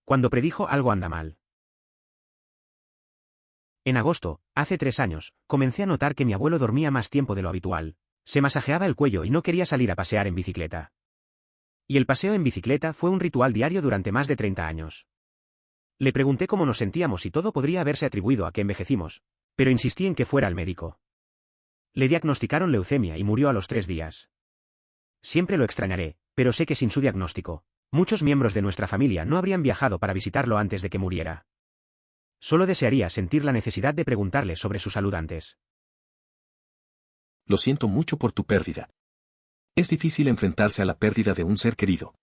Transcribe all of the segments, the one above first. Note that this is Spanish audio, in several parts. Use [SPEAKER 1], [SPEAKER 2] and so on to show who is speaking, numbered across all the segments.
[SPEAKER 1] cuando predijo algo anda mal. En agosto, hace 3 años, comencé a notar que mi abuelo dormía más tiempo de lo habitual. Se masajeaba el cuello y no quería salir a pasear en bicicleta. Y el paseo en bicicleta fue un ritual diario durante más de 30 años. Le pregunté cómo nos sentíamos y todo podría haberse atribuido a que envejecimos, pero insistí en que fuera al médico. Le diagnosticaron leucemia y murió a los 3 días. Siempre lo extrañaré, pero sé que sin su diagnóstico, muchos miembros de nuestra familia no habrían viajado para visitarlo antes de que muriera. Solo desearía sentir la necesidad de preguntarle sobre su salud antes.
[SPEAKER 2] Lo siento mucho por tu pérdida. Es difícil enfrentarse a la pérdida de un ser querido.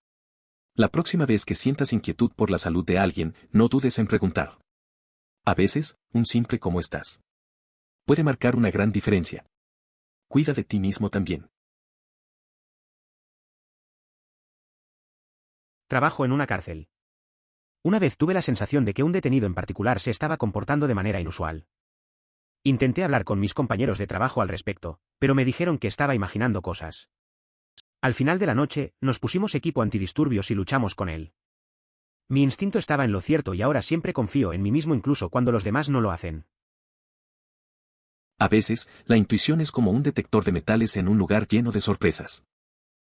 [SPEAKER 2] La próxima vez que sientas inquietud por la salud de alguien, no dudes en preguntar. A veces, un simple ¿cómo estás?, puede marcar una gran diferencia. Cuida de ti mismo también.
[SPEAKER 1] Trabajo en una cárcel. Una vez tuve la sensación de que un detenido en particular se estaba comportando de manera inusual. Intenté hablar con mis compañeros de trabajo al respecto, pero me dijeron que estaba imaginando cosas. Al final de la noche, nos pusimos equipo antidisturbios y luchamos con él. Mi instinto estaba en lo cierto y ahora siempre confío en mí mismo incluso cuando los demás no lo hacen.
[SPEAKER 2] A veces, la intuición es como un detector de metales en un lugar lleno de sorpresas.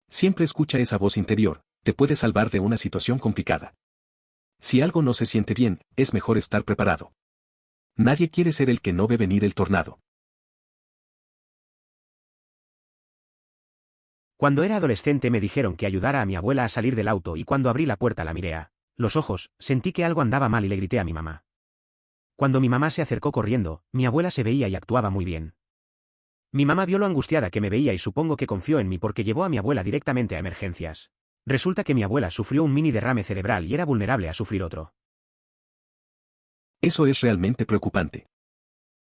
[SPEAKER 2] Siempre escucha esa voz interior, te puede salvar de una situación complicada. Si algo no se siente bien, es mejor estar preparado. Nadie quiere ser el que no ve venir el tornado.
[SPEAKER 1] Cuando era adolescente me dijeron que ayudara a mi abuela a salir del auto y cuando abrí la puerta la miré a los ojos, sentí que algo andaba mal y le grité a mi mamá. Cuando mi mamá se acercó corriendo, mi abuela se veía y actuaba muy bien. Mi mamá vio lo angustiada que me veía y supongo que confió en mí porque llevó a mi abuela directamente a emergencias. Resulta que mi abuela sufrió un mini derrame cerebral y era vulnerable a sufrir otro.
[SPEAKER 2] Eso es realmente preocupante.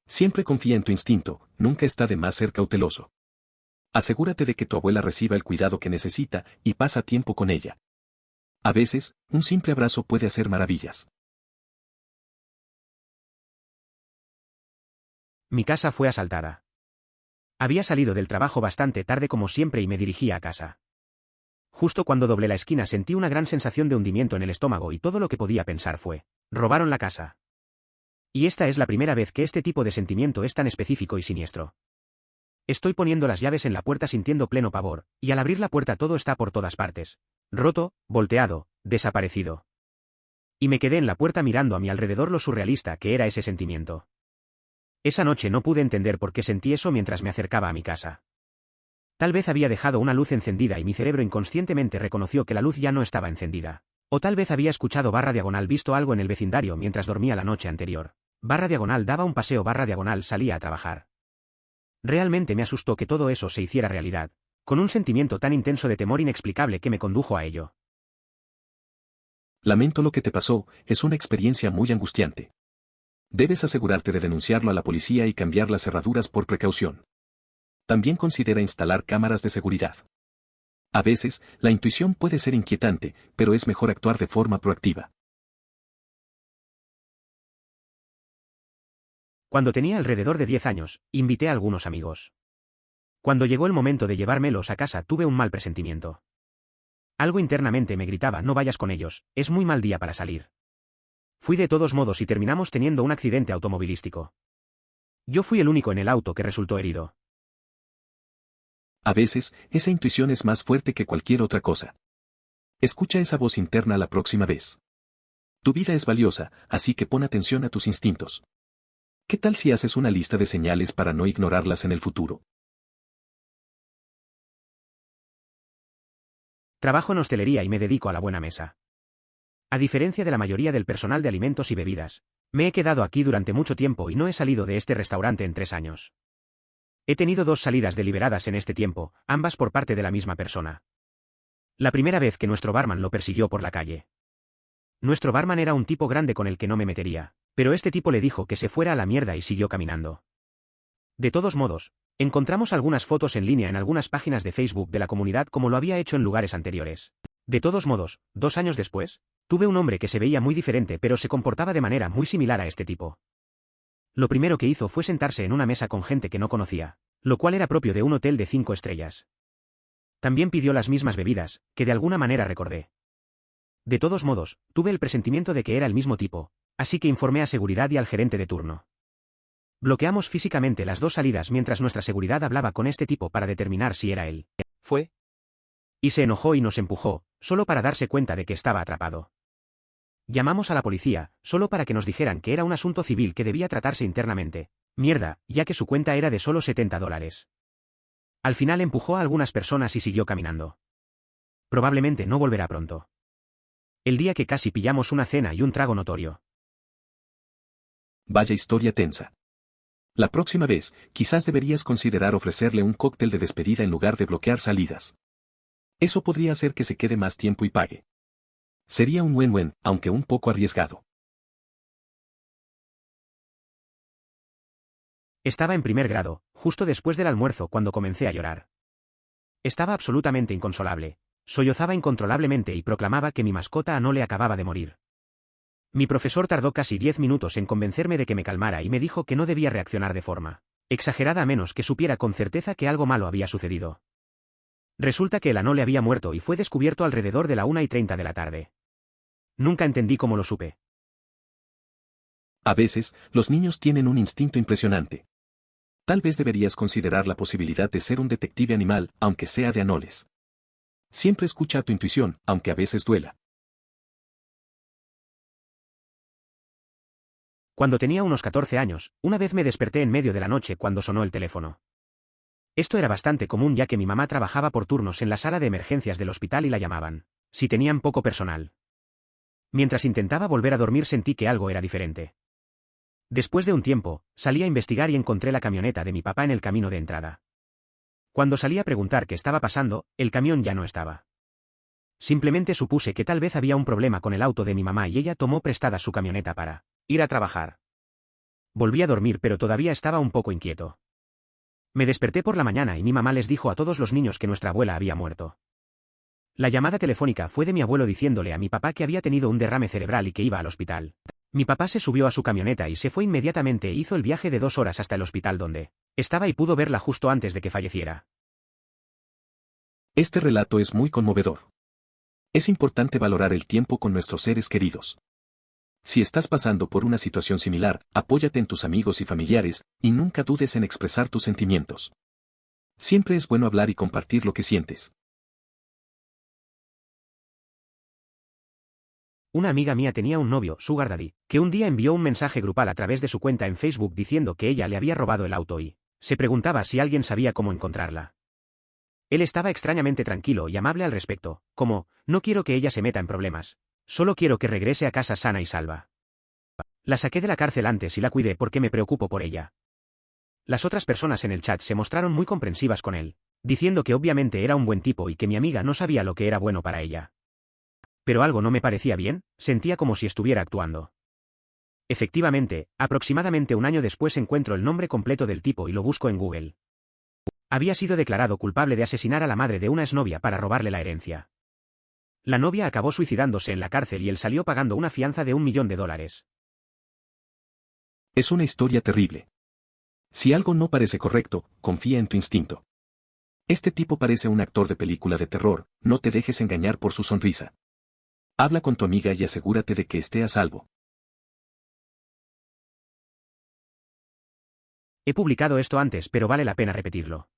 [SPEAKER 2] Siempre confía en tu instinto, nunca está de más ser cauteloso. Asegúrate de que tu abuela reciba el cuidado que necesita y pasa tiempo con ella. A veces, un simple abrazo puede hacer maravillas.
[SPEAKER 1] Mi casa fue asaltada. Había salido del trabajo bastante tarde como siempre y me dirigía a casa. Justo cuando doblé la esquina sentí una gran sensación de hundimiento en el estómago y todo lo que podía pensar fue: robaron la casa. Y esta es la primera vez que este tipo de sentimiento es tan específico y siniestro. Estoy poniendo las llaves en la puerta sintiendo pleno pavor, y al abrir la puerta todo está por todas partes. Roto, volteado, desaparecido. Y me quedé en la puerta mirando a mi alrededor lo surrealista que era ese sentimiento. Esa noche no pude entender por qué sentí eso mientras me acercaba a mi casa. Tal vez había dejado una luz encendida y mi cerebro inconscientemente reconoció que la luz ya no estaba encendida. O tal vez había escuchado // visto algo en el vecindario mientras dormía la noche anterior. // daba un paseo // salía a trabajar. Realmente me asustó que todo eso se hiciera realidad, con un sentimiento tan intenso de temor inexplicable que me condujo a ello.
[SPEAKER 2] Lamento lo que te pasó, es una experiencia muy angustiante. Debes asegurarte de denunciarlo a la policía y cambiar las cerraduras por precaución. También considera instalar cámaras de seguridad. A veces, la intuición puede ser inquietante, pero es mejor actuar de forma proactiva.
[SPEAKER 1] Cuando tenía alrededor de 10 años, invité a algunos amigos. Cuando llegó el momento de llevármelos a casa tuve un mal presentimiento. Algo internamente me gritaba: no vayas con ellos, es muy mal día para salir. Fui de todos modos y terminamos teniendo un accidente automovilístico. Yo fui el único en el auto que resultó herido.
[SPEAKER 2] A veces, esa intuición es más fuerte que cualquier otra cosa. Escucha esa voz interna la próxima vez. Tu vida es valiosa, así que pon atención a tus instintos. ¿Qué tal si haces una lista de señales para no ignorarlas en el futuro?
[SPEAKER 1] Trabajo en hostelería y me dedico a la buena mesa. A diferencia de la mayoría del personal de alimentos y bebidas, me he quedado aquí durante mucho tiempo y no he salido de este restaurante en 3 años. He tenido 2 salidas deliberadas en este tiempo, ambas por parte de la misma persona. La primera vez que nuestro barman lo persiguió por la calle. Nuestro barman era un tipo grande con el que no me metería, pero este tipo le dijo que se fuera a la mierda y siguió caminando. De todos modos, encontramos algunas fotos en línea en algunas páginas de Facebook de la comunidad como lo había hecho en lugares anteriores. De todos modos, 2 años después, tuve un hombre que se veía muy diferente pero se comportaba de manera muy similar a este tipo. Lo primero que hizo fue sentarse en una mesa con gente que no conocía, lo cual era propio de un hotel de 5 estrellas. También pidió las mismas bebidas, que de alguna manera recordé. De todos modos, tuve el presentimiento de que era el mismo tipo, así que informé a seguridad y al gerente de turno. Bloqueamos físicamente las dos salidas mientras nuestra seguridad hablaba con este tipo para determinar si era él.
[SPEAKER 3] Fue.
[SPEAKER 1] Y se enojó y nos empujó, solo para darse cuenta de que estaba atrapado. Llamamos a la policía, solo para que nos dijeran que era un asunto civil que debía tratarse internamente. Mierda, ya que su cuenta era de solo $70. Al final empujó a algunas personas y siguió caminando. Probablemente no volverá pronto. El día que casi pillamos una cena y un trago notorio.
[SPEAKER 2] Vaya historia tensa. La próxima vez, quizás deberías considerar ofrecerle un cóctel de despedida en lugar de bloquear salidas. Eso podría hacer que se quede más tiempo y pague. Sería un win-win, aunque un poco arriesgado.
[SPEAKER 1] Estaba en primer grado, justo después del almuerzo cuando comencé a llorar. Estaba absolutamente inconsolable. Sollozaba incontrolablemente y proclamaba que mi mascota no le acababa de morir. Mi profesor tardó casi 10 minutos en convencerme de que me calmara y me dijo que no debía reaccionar de forma exagerada a menos que supiera con certeza que algo malo había sucedido. Resulta que el Anole había muerto y fue descubierto alrededor de la 1:30 de la tarde. Nunca entendí cómo lo supe.
[SPEAKER 2] A veces, los niños tienen un instinto impresionante. Tal vez deberías considerar la posibilidad de ser un detective animal, aunque sea de anoles. Siempre escucha a tu intuición, aunque a veces duela.
[SPEAKER 1] Cuando tenía unos 14 años, una vez me desperté en medio de la noche cuando sonó el teléfono. Esto era bastante común ya que mi mamá trabajaba por turnos en la sala de emergencias del hospital y la llamaban, si tenían poco personal. Mientras intentaba volver a dormir sentí que algo era diferente. Después de un tiempo, salí a investigar y encontré la camioneta de mi papá en el camino de entrada. Cuando salí a preguntar qué estaba pasando, el camión ya no estaba. Simplemente supuse que tal vez había un problema con el auto de mi mamá y ella tomó prestada su camioneta para ir a trabajar. Volví a dormir pero todavía estaba un poco inquieto. Me desperté por la mañana y mi mamá les dijo a todos los niños que nuestra abuela había muerto. La llamada telefónica fue de mi abuelo diciéndole a mi papá que había tenido un derrame cerebral y que iba al hospital. Mi papá se subió a su camioneta y se fue inmediatamente e hizo el viaje de 2 horas hasta el hospital donde estaba y pudo verla justo antes de que falleciera.
[SPEAKER 2] Este relato es muy conmovedor. Es importante valorar el tiempo con nuestros seres queridos. Si estás pasando por una situación similar, apóyate en tus amigos y familiares, y nunca dudes en expresar tus sentimientos. Siempre es bueno hablar y compartir lo que sientes.
[SPEAKER 1] Una amiga mía tenía un novio, Sugar Daddy, que un día envió un mensaje grupal a través de su cuenta en Facebook diciendo que ella le había robado el auto y se preguntaba si alguien sabía cómo encontrarla. Él estaba extrañamente tranquilo y amable al respecto, como, no quiero que ella se meta en problemas, solo quiero que regrese a casa sana y salva. La saqué de la cárcel antes y la cuidé porque me preocupo por ella. Las otras personas en el chat se mostraron muy comprensivas con él, diciendo que obviamente era un buen tipo y que mi amiga no sabía lo que era bueno para ella. Pero algo no me parecía bien, sentía como si estuviera actuando. Efectivamente, aproximadamente un año después encuentro el nombre completo del tipo y lo busco en Google. Había sido declarado culpable de asesinar a la madre de una exnovia para robarle la herencia. La novia acabó suicidándose en la cárcel y él salió pagando una fianza de $1 millón.
[SPEAKER 2] Es una historia terrible. Si algo no parece correcto, confía en tu instinto. Este tipo parece un actor de película de terror, no te dejes engañar por su sonrisa. Habla con tu amiga y asegúrate de que esté a salvo.
[SPEAKER 1] He publicado esto antes pero vale la pena repetirlo.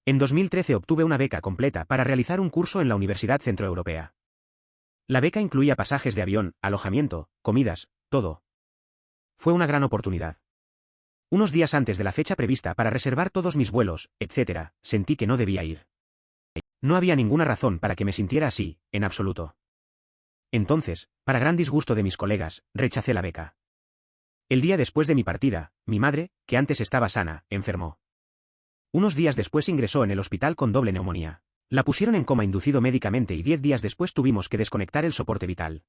[SPEAKER 1] En 2013 obtuve una beca completa para realizar un curso en la Universidad Centroeuropea. La beca incluía pasajes de avión, alojamiento, comidas, todo. Fue una gran oportunidad. Unos días antes de la fecha prevista para reservar todos mis vuelos, etc., sentí que no debía ir. No había ninguna razón para que me sintiera así, en absoluto. Entonces, para gran disgusto de mis colegas, rechacé la beca. El día después de mi partida, mi madre, que antes estaba sana, enfermó. Unos días después ingresó en el hospital con doble neumonía. La pusieron en coma inducido médicamente y 10 días después tuvimos que desconectar el soporte vital.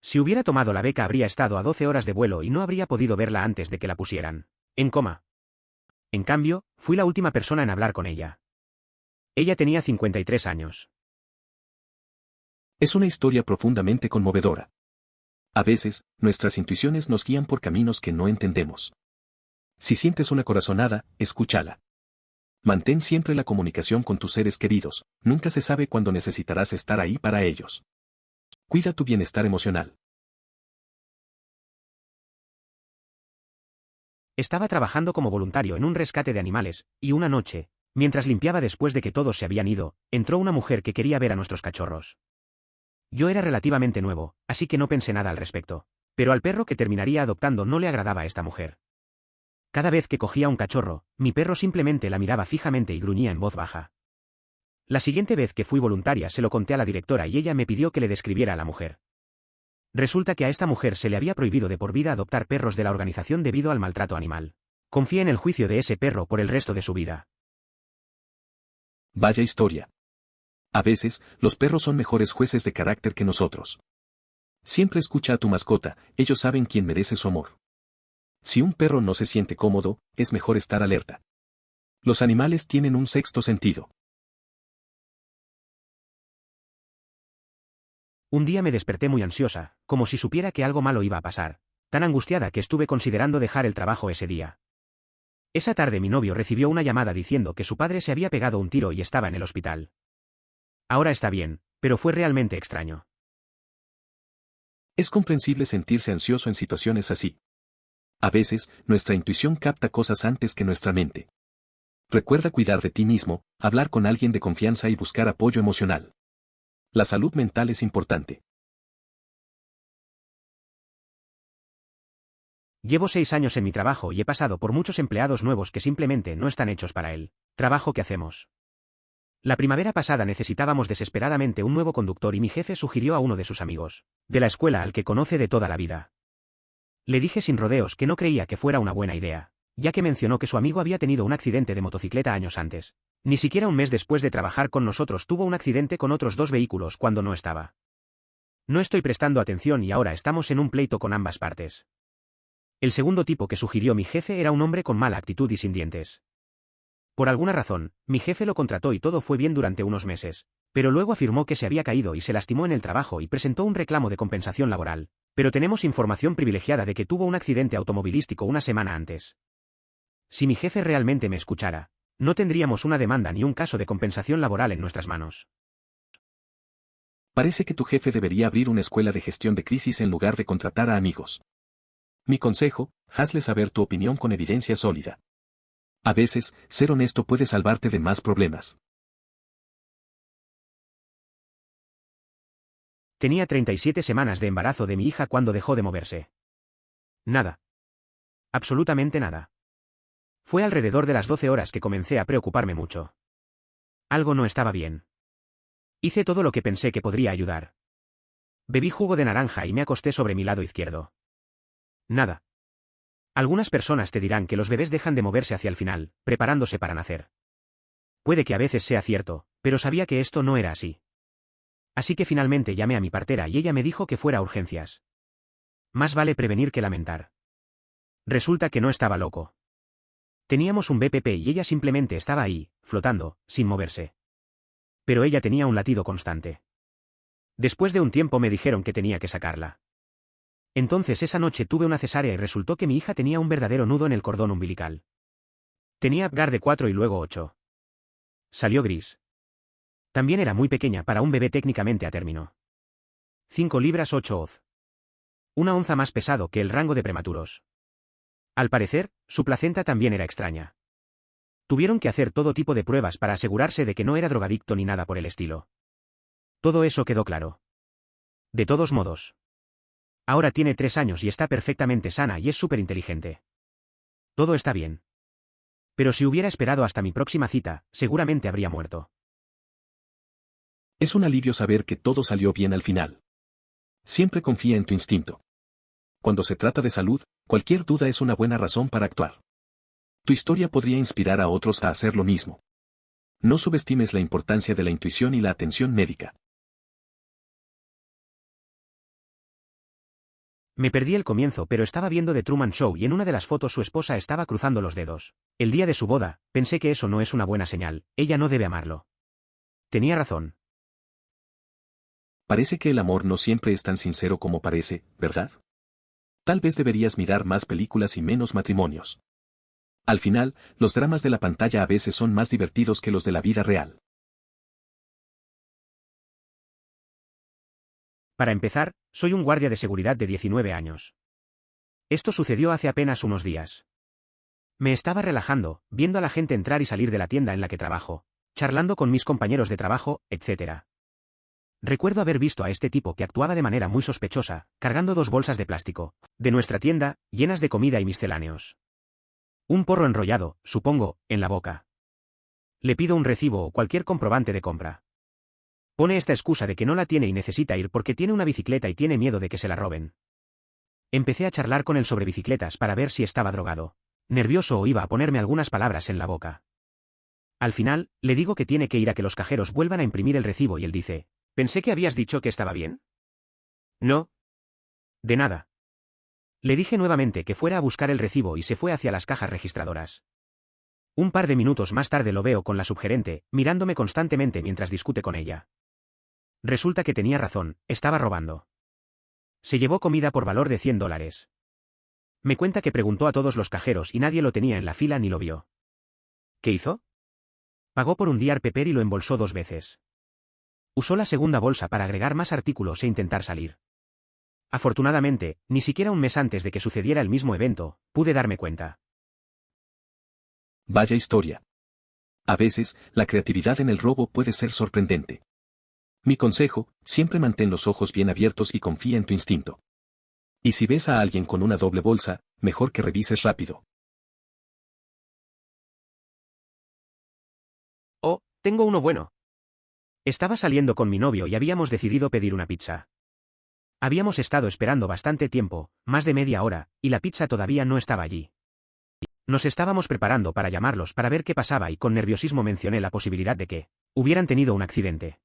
[SPEAKER 1] Si hubiera tomado la beca habría estado a 12 horas de vuelo y no habría podido verla antes de que la pusieran en coma. En cambio, fui la última persona en hablar con ella. Ella tenía 53 años.
[SPEAKER 2] Es una historia profundamente conmovedora. A veces, nuestras intuiciones nos guían por caminos que no entendemos. Si sientes una corazonada, escúchala. Mantén siempre la comunicación con tus seres queridos, nunca se sabe cuándo necesitarás estar ahí para ellos. Cuida tu bienestar emocional.
[SPEAKER 1] Estaba trabajando como voluntario en un rescate de animales, y una noche, mientras limpiaba después de que todos se habían ido, entró una mujer que quería ver a nuestros cachorros. Yo era relativamente nuevo, así que no pensé nada al respecto, pero al perro que terminaría adoptando no le agradaba a esta mujer. Cada vez que cogía un cachorro, mi perro simplemente la miraba fijamente y gruñía en voz baja. La siguiente vez que fui voluntaria se lo conté a la directora y ella me pidió que le describiera a la mujer. Resulta que a esta mujer se le había prohibido de por vida adoptar perros de la organización debido al maltrato animal. Confié en el juicio de ese perro por el resto de su vida.
[SPEAKER 2] Vaya historia. A veces, los perros son mejores jueces de carácter que nosotros. Siempre escucha a tu mascota, ellos saben quién merece su amor. Si un perro no se siente cómodo, es mejor estar alerta. Los animales tienen un sexto sentido.
[SPEAKER 1] Un día me desperté muy ansiosa, como si supiera que algo malo iba a pasar, tan angustiada que estuve considerando dejar el trabajo ese día. Esa tarde mi novio recibió una llamada diciendo que su padre se había pegado un tiro y estaba en el hospital. Ahora está bien, pero fue realmente extraño.
[SPEAKER 2] Es comprensible sentirse ansioso en situaciones así. A veces, nuestra intuición capta cosas antes que nuestra mente. Recuerda cuidar de ti mismo, hablar con alguien de confianza y buscar apoyo emocional. La salud mental es importante.
[SPEAKER 1] Llevo 6 años en mi trabajo y he pasado por muchos empleados nuevos que simplemente no están hechos para el trabajo que hacemos. La primavera pasada necesitábamos desesperadamente un nuevo conductor y mi jefe sugirió a uno de sus amigos, de la escuela al que conoce de toda la vida. Le dije sin rodeos que no creía que fuera una buena idea, ya que mencionó que su amigo había tenido un accidente de motocicleta años antes. Ni siquiera un mes después de trabajar con nosotros tuvo un accidente con otros 2 vehículos cuando no estaba. No estoy prestando atención y ahora estamos en un pleito con ambas partes. El segundo tipo que sugirió mi jefe era un hombre con mala actitud y sin dientes. Por alguna razón, mi jefe lo contrató y todo fue bien durante unos meses, pero luego afirmó que se había caído y se lastimó en el trabajo y presentó un reclamo de compensación laboral, pero tenemos información privilegiada de que tuvo un accidente automovilístico una semana antes. Si mi jefe realmente me escuchara, no tendríamos una demanda ni un caso de compensación laboral en nuestras manos.
[SPEAKER 2] Parece que tu jefe debería abrir una escuela de gestión de crisis en lugar de contratar a amigos. Mi consejo, hazle saber tu opinión con evidencia sólida. A veces, ser honesto puede salvarte de más problemas.
[SPEAKER 1] Tenía 37 semanas de embarazo de mi hija cuando dejó de moverse. Nada. Absolutamente nada. Fue alrededor de las 12 horas que comencé a preocuparme mucho. Algo no estaba bien. Hice todo lo que pensé que podría ayudar. Bebí jugo de naranja y me acosté sobre mi lado izquierdo. Nada. Algunas personas te dirán que los bebés dejan de moverse hacia el final, preparándose para nacer. Puede que a veces sea cierto, pero sabía que esto no era así. Así que finalmente llamé a mi partera y ella me dijo que fuera a urgencias. Más vale prevenir que lamentar. Resulta que no estaba loco. Teníamos un BPP y ella simplemente estaba ahí, flotando, sin moverse. Pero ella tenía un latido constante. Después de un tiempo me dijeron que tenía que sacarla. Entonces esa noche tuve una cesárea y resultó que mi hija tenía un verdadero nudo en el cordón umbilical. Tenía Apgar de 4 y luego 8. Salió gris. También era muy pequeña para un bebé técnicamente a término. 5 libras 8 oz. Una onza más pesado que el rango de prematuros. Al parecer, su placenta también era extraña. Tuvieron que hacer todo tipo de pruebas para asegurarse de que no era drogadicto ni nada por el estilo. Todo eso quedó claro. De todos modos. Ahora tiene 3 años y está perfectamente sana y es súper inteligente. Todo está bien. Pero si hubiera esperado hasta mi próxima cita, seguramente habría muerto.
[SPEAKER 2] Es un alivio saber que todo salió bien al final. Siempre confía en tu instinto. Cuando se trata de salud, cualquier duda es una buena razón para actuar. Tu historia podría inspirar a otros a hacer lo mismo. No subestimes la importancia de la intuición y la atención médica.
[SPEAKER 1] Me perdí el comienzo, pero estaba viendo The Truman Show y en una de las fotos su esposa estaba cruzando los dedos. El día de su boda, pensé que eso no es una buena señal, ella no debe amarlo. Tenía razón.
[SPEAKER 2] Parece que el amor no siempre es tan sincero como parece, ¿verdad? Tal vez deberías mirar más películas y menos matrimonios. Al final, los dramas de la pantalla a veces son más divertidos que los de la vida real.
[SPEAKER 1] Para empezar, soy un guardia de seguridad de 19 años. Esto sucedió hace apenas unos días. Me estaba relajando, viendo a la gente entrar y salir de la tienda en la que trabajo, charlando con mis compañeros de trabajo, etc. Recuerdo haber visto a este tipo que actuaba de manera muy sospechosa, cargando 2 bolsas de plástico, de nuestra tienda, llenas de comida y misceláneos. Un porro enrollado, supongo, en la boca. Le pido un recibo o cualquier comprobante de compra. Pone esta excusa de que no la tiene y necesita ir porque tiene una bicicleta y tiene miedo de que se la roben. Empecé a charlar con él sobre bicicletas para ver si estaba drogado, nervioso o iba a ponerme algunas palabras en la boca. Al final, le digo que tiene que ir a que los cajeros vuelvan a imprimir el recibo y él dice, «Pensé que habías dicho que estaba bien». No. De nada. Le dije nuevamente que fuera a buscar el recibo y se fue hacia las cajas registradoras. Un par de minutos más tarde lo veo con la subgerente, mirándome constantemente mientras discute con ella. Resulta que tenía razón, estaba robando. Se llevó comida por valor de $100. Me cuenta que preguntó a todos los cajeros y nadie lo tenía en la fila ni lo vio. ¿Qué hizo? Pagó por un diar pepper y lo embolsó 2 veces. Usó la segunda bolsa para agregar más artículos e intentar salir. Afortunadamente, ni siquiera un mes antes de que sucediera el mismo evento, pude darme cuenta.
[SPEAKER 2] Vaya historia. A veces, la creatividad en el robo puede ser sorprendente. Mi consejo, siempre mantén los ojos bien abiertos y confía en tu instinto. Y si ves a alguien con una doble bolsa, mejor que revises rápido.
[SPEAKER 1] Oh, tengo uno bueno. Estaba saliendo con mi novio y habíamos decidido pedir una pizza. Habíamos estado esperando bastante tiempo, más de media hora, y la pizza todavía no estaba allí. Nos estábamos preparando para llamarlos para ver qué pasaba y con nerviosismo mencioné la posibilidad de que hubieran tenido un accidente.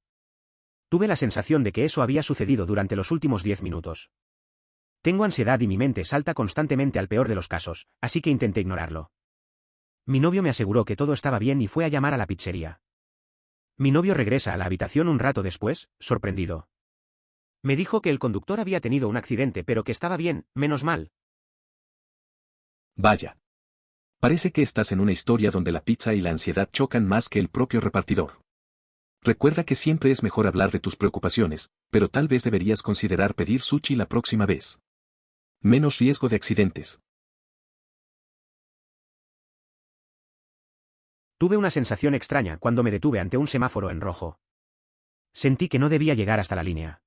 [SPEAKER 1] Tuve la sensación de que eso había sucedido durante los últimos 10 minutos. Tengo ansiedad y mi mente salta constantemente al peor de los casos, así que intenté ignorarlo. Mi novio me aseguró que todo estaba bien y fue a llamar a la pizzería. Mi novio regresa a la habitación un rato después, sorprendido. Me dijo que el conductor había tenido un accidente pero que estaba bien, menos mal.
[SPEAKER 2] Vaya. Parece que estás en una historia donde la pizza y la ansiedad chocan más que el propio repartidor. Recuerda que siempre es mejor hablar de tus preocupaciones, pero tal vez deberías considerar pedir sushi la próxima vez. Menos riesgo de accidentes.
[SPEAKER 1] Tuve una sensación extraña cuando me detuve ante un semáforo en rojo. Sentí que no debía llegar hasta la línea.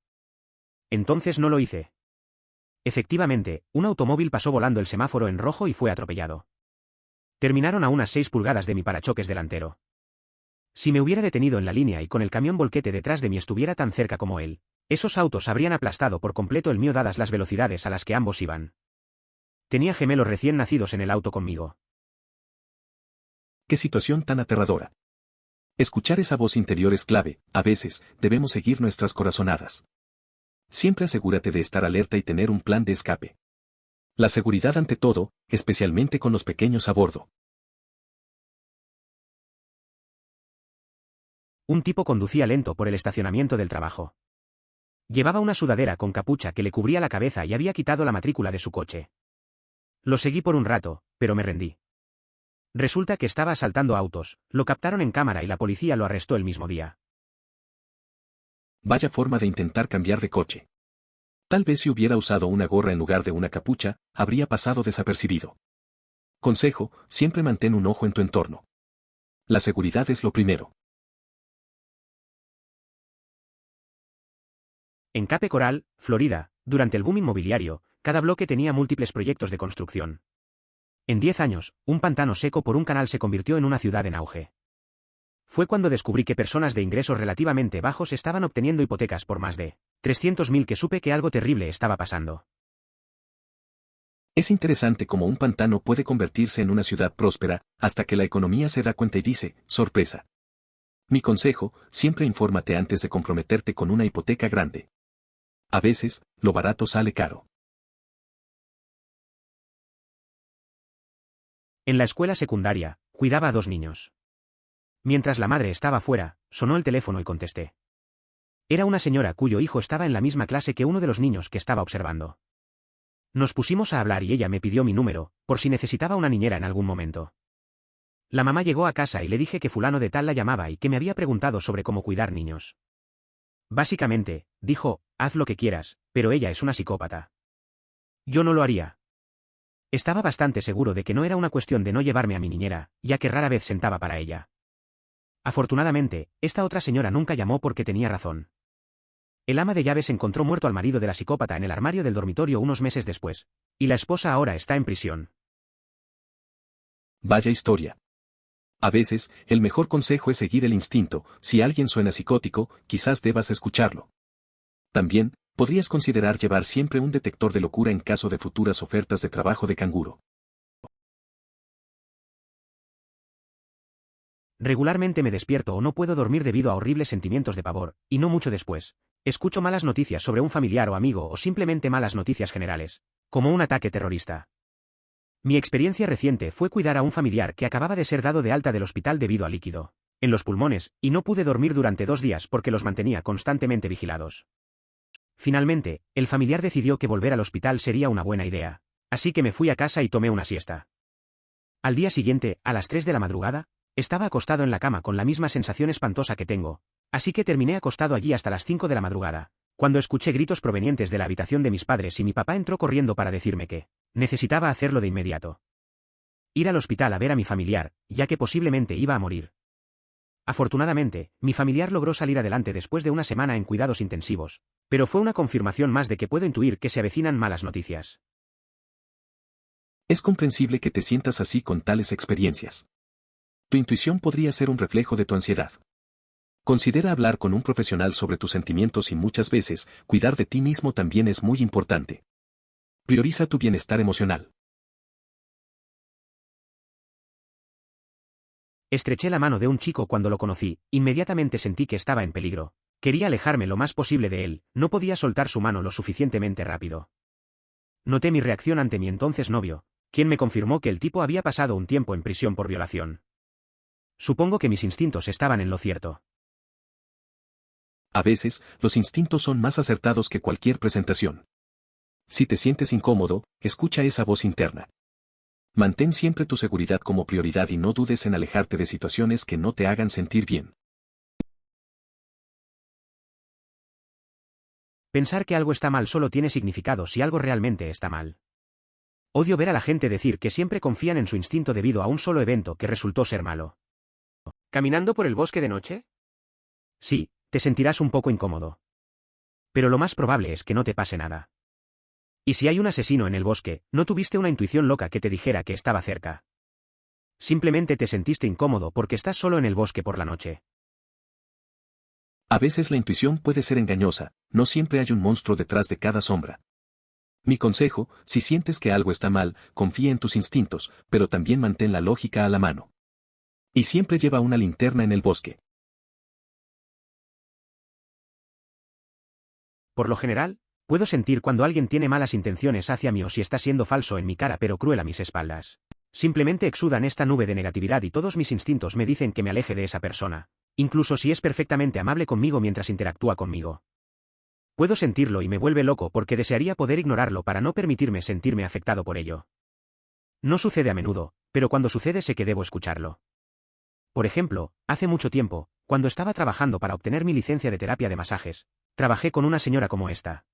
[SPEAKER 1] Entonces no lo hice. Efectivamente, un automóvil pasó volando el semáforo en rojo y fue atropellado. Terminaron a unas 6 pulgadas de mi parachoques delantero. Si me hubiera detenido en la línea y con el camión volquete detrás de mí estuviera tan cerca como él, esos autos habrían aplastado por completo el mío dadas las velocidades a las que ambos iban. Tenía gemelos recién nacidos en el auto conmigo.
[SPEAKER 2] ¡Qué situación tan aterradora! Escuchar esa voz interior es clave, a veces, debemos seguir nuestras corazonadas. Siempre asegúrate de estar alerta y tener un plan de escape. La seguridad ante todo, especialmente con los pequeños a bordo.
[SPEAKER 1] Un tipo conducía lento por el estacionamiento del trabajo. Llevaba una sudadera con capucha que le cubría la cabeza y había quitado la matrícula de su coche. Lo seguí por un rato, pero me rendí. Resulta que estaba asaltando autos, lo captaron en cámara y la policía lo arrestó el mismo día.
[SPEAKER 2] Vaya forma de intentar cambiar de coche. Tal vez si hubiera usado una gorra en lugar de una capucha, habría pasado desapercibido. Consejo, siempre mantén un ojo en tu entorno. La seguridad es lo primero.
[SPEAKER 1] En Cape Coral, Florida, durante el boom inmobiliario, cada bloque tenía múltiples proyectos de construcción. En 10 años, un pantano seco por un canal se convirtió en una ciudad en auge. Fue cuando descubrí que personas de ingresos relativamente bajos estaban obteniendo hipotecas por más de 300.000 que supe que algo terrible estaba pasando.
[SPEAKER 2] Es interesante cómo un pantano puede convertirse en una ciudad próspera, hasta que la economía se da cuenta y dice, sorpresa. Mi consejo, siempre infórmate antes de comprometerte con una hipoteca grande. A veces, lo barato sale caro.
[SPEAKER 1] En la escuela secundaria, cuidaba a 2 niños. Mientras la madre estaba fuera, sonó el teléfono y contesté. Era una señora cuyo hijo estaba en la misma clase que uno de los niños que estaba observando. Nos pusimos a hablar y ella me pidió mi número, por si necesitaba una niñera en algún momento. La mamá llegó a casa y le dije que fulano de tal la llamaba y que me había preguntado sobre cómo cuidar niños. Básicamente, dijo, haz lo que quieras, pero ella es una psicópata. Yo no lo haría. Estaba bastante seguro de que no era una cuestión de no llevarme a mi niñera, ya que rara vez sentaba para ella. Afortunadamente, esta otra señora nunca llamó porque tenía razón. El ama de llaves encontró muerto al marido de la psicópata en el armario del dormitorio unos meses después, y la esposa ahora está en prisión.
[SPEAKER 2] Vaya historia. A veces, el mejor consejo es seguir el instinto. Si alguien suena psicótico, quizás debas escucharlo. También, podrías considerar llevar siempre un detector de locura en caso de futuras ofertas de trabajo de canguro.
[SPEAKER 1] Regularmente me despierto o no puedo dormir debido a horribles sentimientos de pavor, y no mucho después. Escucho malas noticias sobre un familiar o amigo o simplemente malas noticias generales, como un ataque terrorista. Mi experiencia reciente fue cuidar a un familiar que acababa de ser dado de alta del hospital debido a líquido en los pulmones, y no pude dormir durante 2 días porque los mantenía constantemente vigilados. Finalmente, el familiar decidió que volver al hospital sería una buena idea, así que me fui a casa y tomé una siesta. Al día siguiente, a las 3 de la madrugada, estaba acostado en la cama con la misma sensación espantosa que tengo, así que terminé acostado allí hasta las 5 de la madrugada, cuando escuché gritos provenientes de la habitación de mis padres y mi papá entró corriendo para decirme que necesitaba hacerlo de inmediato. Ir al hospital a ver a mi familiar, ya que posiblemente iba a morir. Afortunadamente, mi familiar logró salir adelante después de una semana en cuidados intensivos, pero fue una confirmación más de que puedo intuir que se avecinan malas noticias.
[SPEAKER 2] Es comprensible que te sientas así con tales experiencias. Tu intuición podría ser un reflejo de tu ansiedad. Considera hablar con un profesional sobre tus sentimientos y muchas veces, cuidar de ti mismo también es muy importante. Prioriza tu bienestar emocional.
[SPEAKER 1] Estreché la mano de un chico cuando lo conocí, inmediatamente sentí que estaba en peligro. Quería alejarme lo más posible de él, no podía soltar su mano lo suficientemente rápido. Noté mi reacción ante mi entonces novio, quien me confirmó que el tipo había pasado un tiempo en prisión por violación. Supongo que mis instintos estaban en lo cierto.
[SPEAKER 2] A veces, los instintos son más acertados que cualquier presentación. Si te sientes incómodo, escucha esa voz interna. Mantén siempre tu seguridad como prioridad y no dudes en alejarte de situaciones que no te hagan sentir bien.
[SPEAKER 1] Pensar que algo está mal solo tiene significado si algo realmente está mal. Odio ver a la gente decir que siempre confían en su instinto debido a un solo evento que resultó ser malo. ¿Caminando por el bosque de noche? Sí, te sentirás un poco incómodo. Pero lo más probable es que no te pase nada. Y si hay un asesino en el bosque, no tuviste una intuición loca que te dijera que estaba cerca. Simplemente te sentiste incómodo porque estás solo en el bosque por la noche.
[SPEAKER 2] A veces la intuición puede ser engañosa, no siempre hay un monstruo detrás de cada sombra. Mi consejo, si sientes que algo está mal, confía en tus instintos, pero también mantén la lógica a la mano. Y siempre lleva una linterna en el bosque.
[SPEAKER 1] Por lo general, puedo sentir cuando alguien tiene malas intenciones hacia mí o si está siendo falso en mi cara pero cruel a mis espaldas. Simplemente exudan esta nube de negatividad y todos mis instintos me dicen que me aleje de esa persona, incluso si es perfectamente amable conmigo mientras interactúa conmigo. Puedo sentirlo y me vuelve loco porque desearía poder ignorarlo para no permitirme sentirme afectado por ello. No sucede a menudo, pero cuando sucede sé que debo escucharlo. Por ejemplo, hace mucho tiempo, cuando estaba trabajando para obtener mi licencia de terapia de masajes, trabajé con una señora como esta.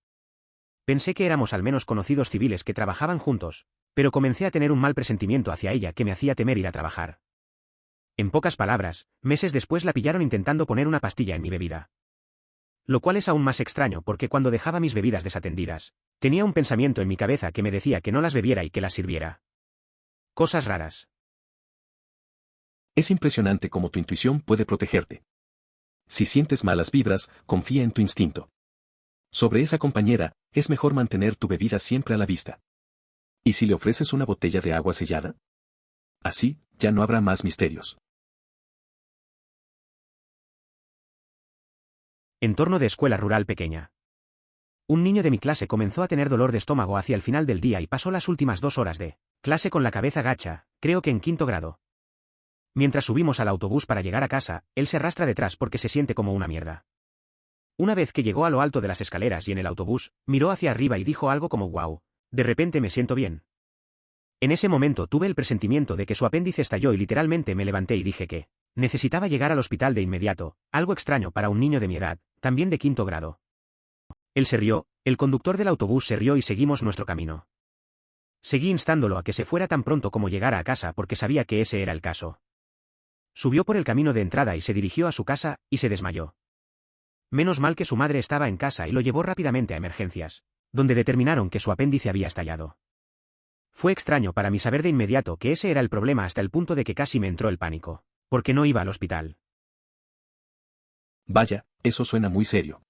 [SPEAKER 1] Pensé que éramos al menos conocidos civiles que trabajaban juntos, pero comencé a tener un mal presentimiento hacia ella que me hacía temer ir a trabajar. En pocas palabras, meses después la pillaron intentando poner una pastilla en mi bebida. Lo cual es aún más extraño porque cuando dejaba mis bebidas desatendidas, tenía un pensamiento en mi cabeza que me decía que no las bebiera y que las sirviera. Cosas raras.
[SPEAKER 2] Es impresionante cómo tu intuición puede protegerte. Si sientes malas vibras, confía en tu instinto. Sobre esa compañera, es mejor mantener tu bebida siempre a la vista. ¿Y si le ofreces una botella de agua sellada? Así, ya no habrá más misterios.
[SPEAKER 1] Entorno de escuela rural pequeña. Un niño de mi clase comenzó a tener dolor de estómago hacia el final del día y pasó las últimas 2 horas de clase con la cabeza gacha, creo que en 5º grado. Mientras subimos al autobús para llegar a casa, él se arrastra detrás porque se siente como una mierda. Una vez que llegó a lo alto de las escaleras y en el autobús, miró hacia arriba y dijo algo como «Wow, de repente me siento bien». En ese momento tuve el presentimiento de que su apéndice estalló y literalmente me levanté y dije que necesitaba llegar al hospital de inmediato, algo extraño para un niño de mi edad, también de 5º grado. Él se rió, el conductor del autobús se rió y seguimos nuestro camino. Seguí instándolo a que se fuera tan pronto como llegara a casa porque sabía que ese era el caso. Subió por el camino de entrada y se dirigió a su casa, y se desmayó. Menos mal que su madre estaba en casa y lo llevó rápidamente a emergencias, donde determinaron que su apéndice había estallado. Fue extraño para mí saber de inmediato que ese era el problema hasta el punto de que casi me entró el pánico, porque no iba al hospital.
[SPEAKER 2] Vaya, eso suena muy serio.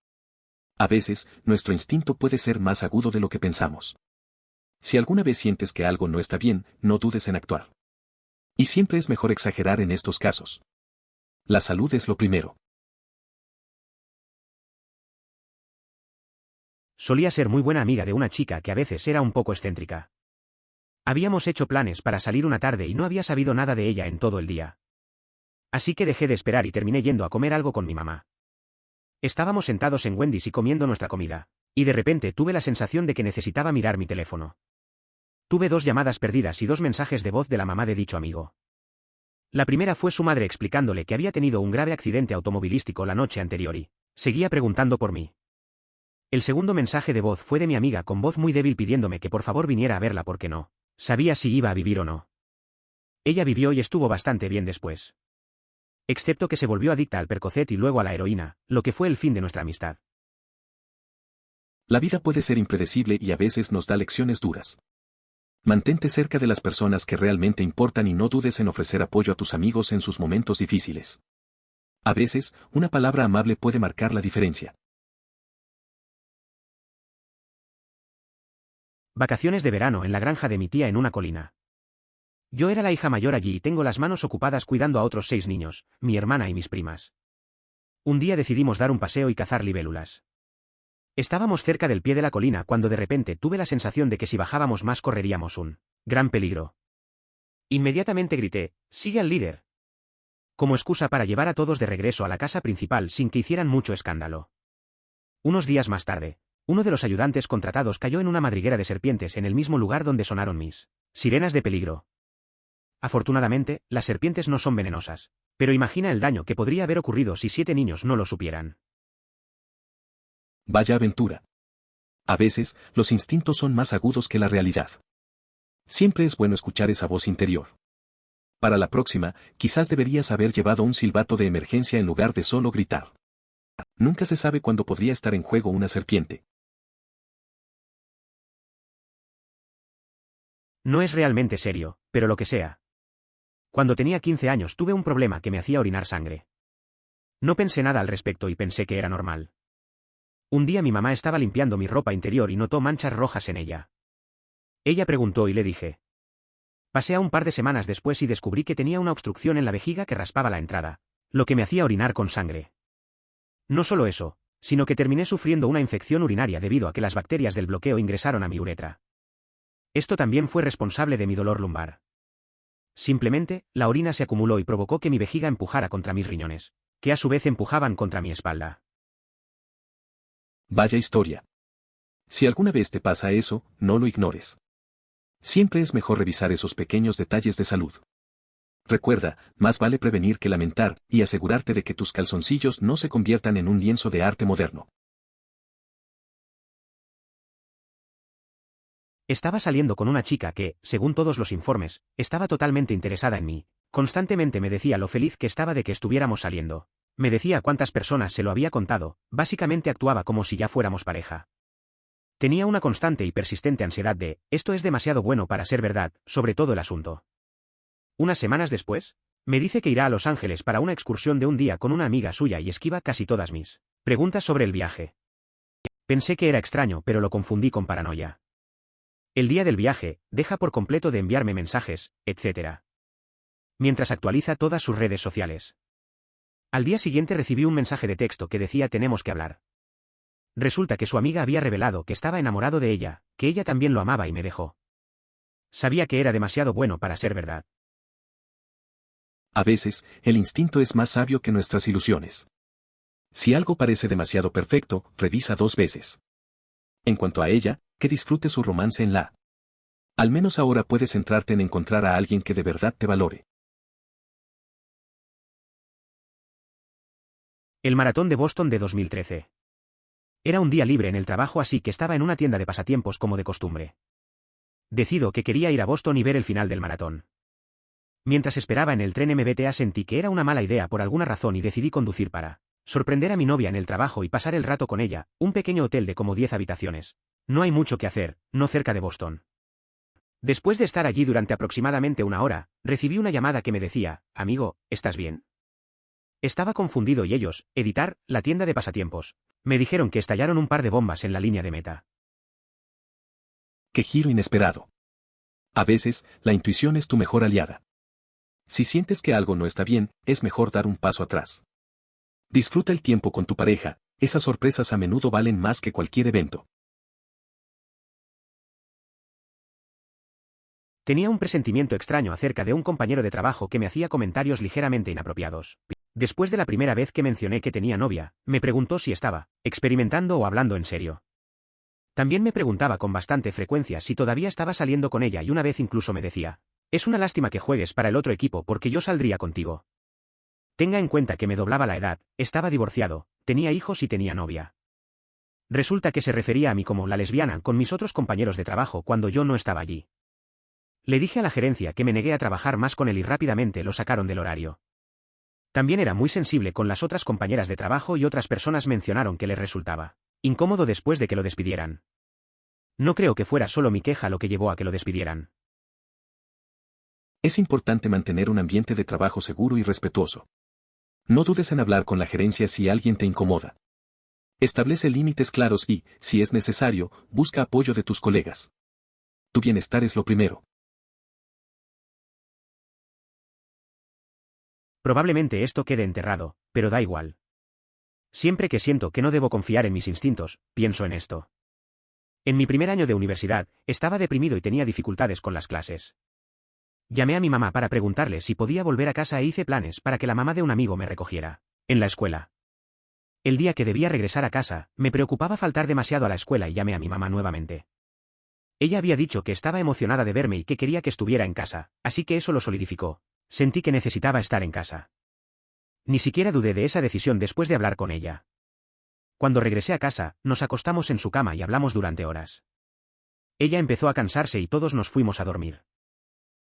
[SPEAKER 2] A veces, nuestro instinto puede ser más agudo de lo que pensamos. Si alguna vez sientes que algo no está bien, no dudes en actuar. Y siempre es mejor exagerar en estos casos. La salud es lo primero.
[SPEAKER 1] Solía ser muy buena amiga de una chica que a veces era un poco excéntrica. Habíamos hecho planes para salir una tarde y no había sabido nada de ella en todo el día. Así que dejé de esperar y terminé yendo a comer algo con mi mamá. Estábamos sentados en Wendy's y comiendo nuestra comida, y de repente tuve la sensación de que necesitaba mirar mi teléfono. Tuve 2 llamadas perdidas y 2 mensajes de voz de la mamá de dicho amigo. La primera fue su madre explicándole que había tenido un grave accidente automovilístico la noche anterior y seguía preguntando por mí. El segundo mensaje de voz fue de mi amiga con voz muy débil pidiéndome que por favor viniera a verla porque no sabía si iba a vivir o no. Ella vivió y estuvo bastante bien después. Excepto que se volvió adicta al Percocet y luego a la heroína, lo que fue el fin de nuestra amistad.
[SPEAKER 2] La vida puede ser impredecible y a veces nos da lecciones duras. Mantente cerca de las personas que realmente importan y no dudes en ofrecer apoyo a tus amigos en sus momentos difíciles. A veces, una palabra amable puede marcar la diferencia.
[SPEAKER 1] Vacaciones de verano en la granja de mi tía en una colina. Yo era la hija mayor allí y tengo las manos ocupadas cuidando a otros 6 niños, mi hermana y mis primas. Un día decidimos dar un paseo y cazar libélulas. Estábamos cerca del pie de la colina cuando de repente tuve la sensación de que si bajábamos más correríamos un gran peligro. Inmediatamente grité, «¡Sigue al líder!», como excusa para llevar a todos de regreso a la casa principal sin que hicieran mucho escándalo. Unos días más tarde, uno de los ayudantes contratados cayó en una madriguera de serpientes en el mismo lugar donde sonaron mis sirenas de peligro. Afortunadamente, las serpientes no son venenosas, pero imagina el daño que podría haber ocurrido si 7 niños no lo supieran.
[SPEAKER 2] Vaya aventura. A veces, los instintos son más agudos que la realidad. Siempre es bueno escuchar esa voz interior. Para la próxima, quizás deberías haber llevado un silbato de emergencia en lugar de solo gritar. Nunca se sabe cuándo podría estar en juego una serpiente.
[SPEAKER 1] No es realmente serio, pero lo que sea. Cuando tenía 15 años tuve un problema que me hacía orinar sangre. No pensé nada al respecto y pensé que era normal. Un día mi mamá estaba limpiando mi ropa interior y notó manchas rojas en ella. Ella preguntó y le dije. Pasé a un par de semanas después y descubrí que tenía una obstrucción en la vejiga que raspaba la entrada, lo que me hacía orinar con sangre. No solo eso, sino que terminé sufriendo una infección urinaria debido a que las bacterias del bloqueo ingresaron a mi uretra. Esto también fue responsable de mi dolor lumbar. Simplemente, la orina se acumuló y provocó que mi vejiga empujara contra mis riñones, que a su vez empujaban contra mi espalda.
[SPEAKER 2] Vaya historia. Si alguna vez te pasa eso, no lo ignores. Siempre es mejor revisar esos pequeños detalles de salud. Recuerda, más vale prevenir que lamentar, y asegurarte de que tus calzoncillos no se conviertan en un lienzo de arte moderno.
[SPEAKER 1] Estaba saliendo con una chica que, según todos los informes, estaba totalmente interesada en mí. Constantemente me decía lo feliz que estaba de que estuviéramos saliendo. Me decía cuántas personas se lo había contado, básicamente actuaba como si ya fuéramos pareja. Tenía una constante y persistente ansiedad de, esto es demasiado bueno para ser verdad, sobre todo el asunto. Unas semanas después, me dice que irá a Los Ángeles para una excursión de un día con una amiga suya y esquiva casi todas mis preguntas sobre el viaje. Pensé que era extraño pero lo confundí con paranoia. El día del viaje, deja por completo de enviarme mensajes, etc. Mientras actualiza todas sus redes sociales. Al día siguiente recibí un mensaje de texto que decía tenemos que hablar. Resulta que su amiga había revelado que estaba enamorado de ella, que ella también lo amaba y me dejó. Sabía que era demasiado bueno para ser verdad.
[SPEAKER 2] A veces, el instinto es más sabio que nuestras ilusiones. Si algo parece demasiado perfecto, revisa 2 veces. En cuanto a ella, que disfrute su romance en la. Al menos ahora puedes centrarte en encontrar a alguien que de verdad te valore.
[SPEAKER 1] El maratón de Boston de 2013. Era un día libre en el trabajo, así que estaba en una tienda de pasatiempos como de costumbre. Decido que quería ir a Boston y ver el final del maratón. Mientras esperaba en el tren MBTA sentí que era una mala idea por alguna razón y decidí conducir para sorprender a mi novia en el trabajo y pasar el rato con ella, un pequeño hotel de como 10 habitaciones. No hay mucho que hacer, no cerca de Boston. Después de estar allí durante aproximadamente una hora, recibí una llamada que me decía, amigo, ¿estás bien? Estaba confundido y ellos, editar, la tienda de pasatiempos, me dijeron que estallaron un par de bombas en la línea de meta.
[SPEAKER 2] ¡Qué giro inesperado! A veces, la intuición es tu mejor aliada. Si sientes que algo no está bien, es mejor dar un paso atrás. Disfruta el tiempo con tu pareja, esas sorpresas a menudo valen más que cualquier evento.
[SPEAKER 1] Tenía un presentimiento extraño acerca de un compañero de trabajo que me hacía comentarios ligeramente inapropiados. Después de la primera vez que mencioné que tenía novia, me preguntó si estaba experimentando o hablando en serio. También me preguntaba con bastante frecuencia si todavía estaba saliendo con ella y una vez incluso me decía, es una lástima que juegues para el otro equipo porque yo saldría contigo. Tenga en cuenta que me doblaba la edad, estaba divorciado, tenía hijos y tenía novia. Resulta que se refería a mí como la lesbiana con mis otros compañeros de trabajo cuando yo no estaba allí. Le dije a la gerencia que me negué a trabajar más con él y rápidamente lo sacaron del horario. También era muy sensible con las otras compañeras de trabajo y otras personas mencionaron que les resultaba incómodo después de que lo despidieran. No creo que fuera solo mi queja lo que llevó a que lo despidieran.
[SPEAKER 2] Es importante mantener un ambiente de trabajo seguro y respetuoso. No dudes en hablar con la gerencia si alguien te incomoda. Establece límites claros y, si es necesario, busca apoyo de tus colegas. Tu bienestar es lo primero.
[SPEAKER 1] Probablemente esto quede enterrado, pero da igual. Siempre que siento que no debo confiar en mis instintos, pienso en esto. En mi primer año de universidad, estaba deprimido y tenía dificultades con las clases. Llamé a mi mamá para preguntarle si podía volver a casa e hice planes para que la mamá de un amigo me recogiera en la escuela. El día que debía regresar a casa, me preocupaba faltar demasiado a la escuela y llamé a mi mamá nuevamente. Ella había dicho que estaba emocionada de verme y que quería que estuviera en casa, así que eso lo solidificó. Sentí que necesitaba estar en casa. Ni siquiera dudé de esa decisión después de hablar con ella. Cuando regresé a casa, nos acostamos en su cama y hablamos durante horas. Ella empezó a cansarse y todos nos fuimos a dormir.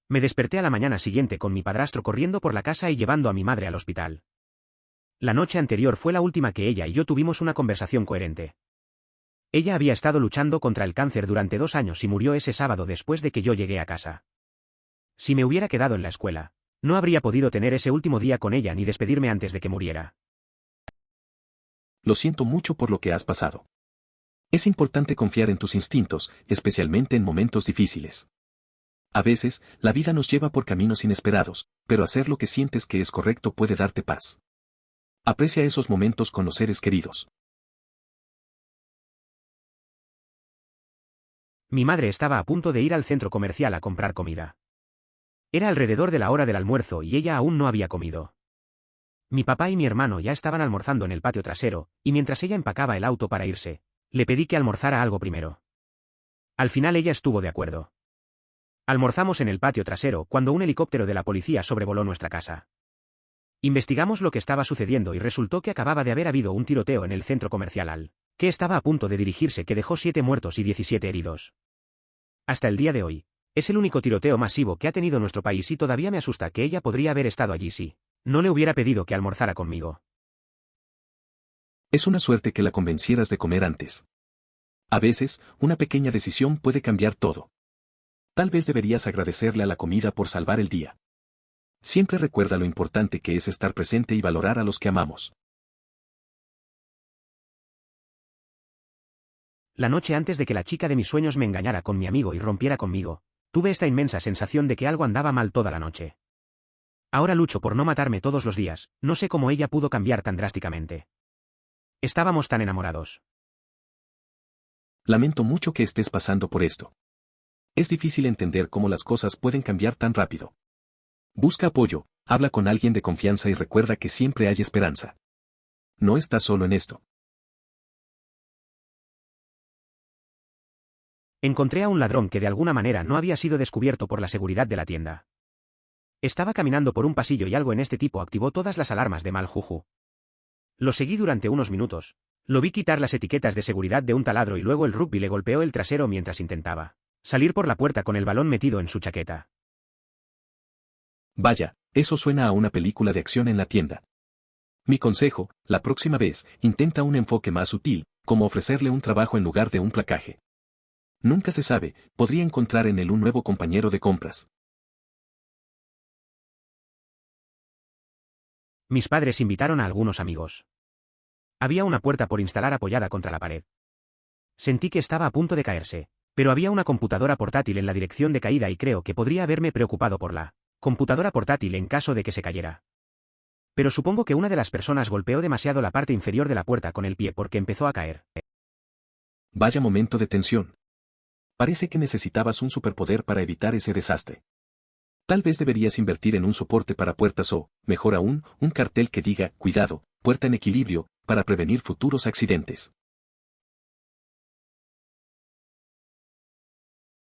[SPEAKER 1] Me desperté a la mañana siguiente con mi padrastro corriendo por la casa y llevando a mi madre al hospital. La noche anterior fue la última que ella y yo tuvimos una conversación coherente. Ella había estado luchando contra el cáncer durante 2 años y murió ese sábado después de que yo llegué a casa. Si me hubiera quedado en la escuela, no habría podido tener ese último día con ella ni despedirme antes de que muriera.
[SPEAKER 2] Lo siento mucho por lo que has pasado. Es importante confiar en tus instintos, especialmente en momentos difíciles. A veces, la vida nos lleva por caminos inesperados, pero hacer lo que sientes que es correcto puede darte paz. Aprecia esos momentos con los seres queridos.
[SPEAKER 1] Mi madre estaba a punto de ir al centro comercial a comprar comida. Era alrededor de la hora del almuerzo y ella aún no había comido. Mi papá y mi hermano ya estaban almorzando en el patio trasero, y mientras ella empacaba el auto para irse, le pedí que almorzara algo primero. Al final ella estuvo de acuerdo. Almorzamos en el patio trasero cuando un helicóptero de la policía sobrevoló nuestra casa. Investigamos lo que estaba sucediendo y resultó que acababa de haber habido un tiroteo en el centro comercial que estaba a punto de dirigirse que dejó 7 muertos y 17 heridos. Hasta el día de hoy, es el único tiroteo masivo que ha tenido nuestro país y todavía me asusta que ella podría haber estado allí si no le hubiera pedido que almorzara conmigo.
[SPEAKER 2] Es una suerte que la convencieras de comer antes. A veces, una pequeña decisión puede cambiar todo. Tal vez deberías agradecerle a la comida por salvar el día. Siempre recuerda lo importante que es estar presente y valorar a los que amamos.
[SPEAKER 1] La noche antes de que la chica de mis sueños me engañara con mi amigo y rompiera conmigo, tuve esta inmensa sensación de que algo andaba mal toda la noche. Ahora lucho por no matarme todos los días, no sé cómo ella pudo cambiar tan drásticamente. Estábamos tan enamorados.
[SPEAKER 2] Lamento mucho que estés pasando por esto. Es difícil entender cómo las cosas pueden cambiar tan rápido. Busca apoyo, habla con alguien de confianza y recuerda que siempre hay esperanza. No estás solo en esto.
[SPEAKER 1] Encontré a un ladrón que de alguna manera no había sido descubierto por la seguridad de la tienda. Estaba caminando por un pasillo y algo en este tipo activó todas las alarmas de mal juju. Lo seguí durante unos minutos, Lo vi quitar las etiquetas de seguridad de un taladro y luego el rugby le golpeó el trasero mientras intentaba salir por la puerta con el balón metido en su chaqueta.
[SPEAKER 2] Vaya, eso suena a una película de acción en la tienda. Mi consejo, la próxima vez, intenta un enfoque más sutil, como ofrecerle un trabajo en lugar de un placaje. Nunca se sabe, podría encontrar en él un nuevo compañero de compras.
[SPEAKER 1] Mis padres invitaron a algunos amigos. Había una puerta por instalar apoyada contra la pared. Sentí que estaba a punto de caerse, pero había una computadora portátil en la dirección de caída y creo que podría haberme preocupado por la computadora portátil en caso de que se cayera. Pero supongo que una de las personas golpeó demasiado la parte inferior de la puerta con el pie porque empezó a caer.
[SPEAKER 2] Vaya momento de tensión. Parece que necesitabas un superpoder para evitar ese desastre. Tal vez deberías invertir en un soporte para puertas o, mejor aún, un cartel que diga, cuidado, puerta en equilibrio, para prevenir futuros accidentes.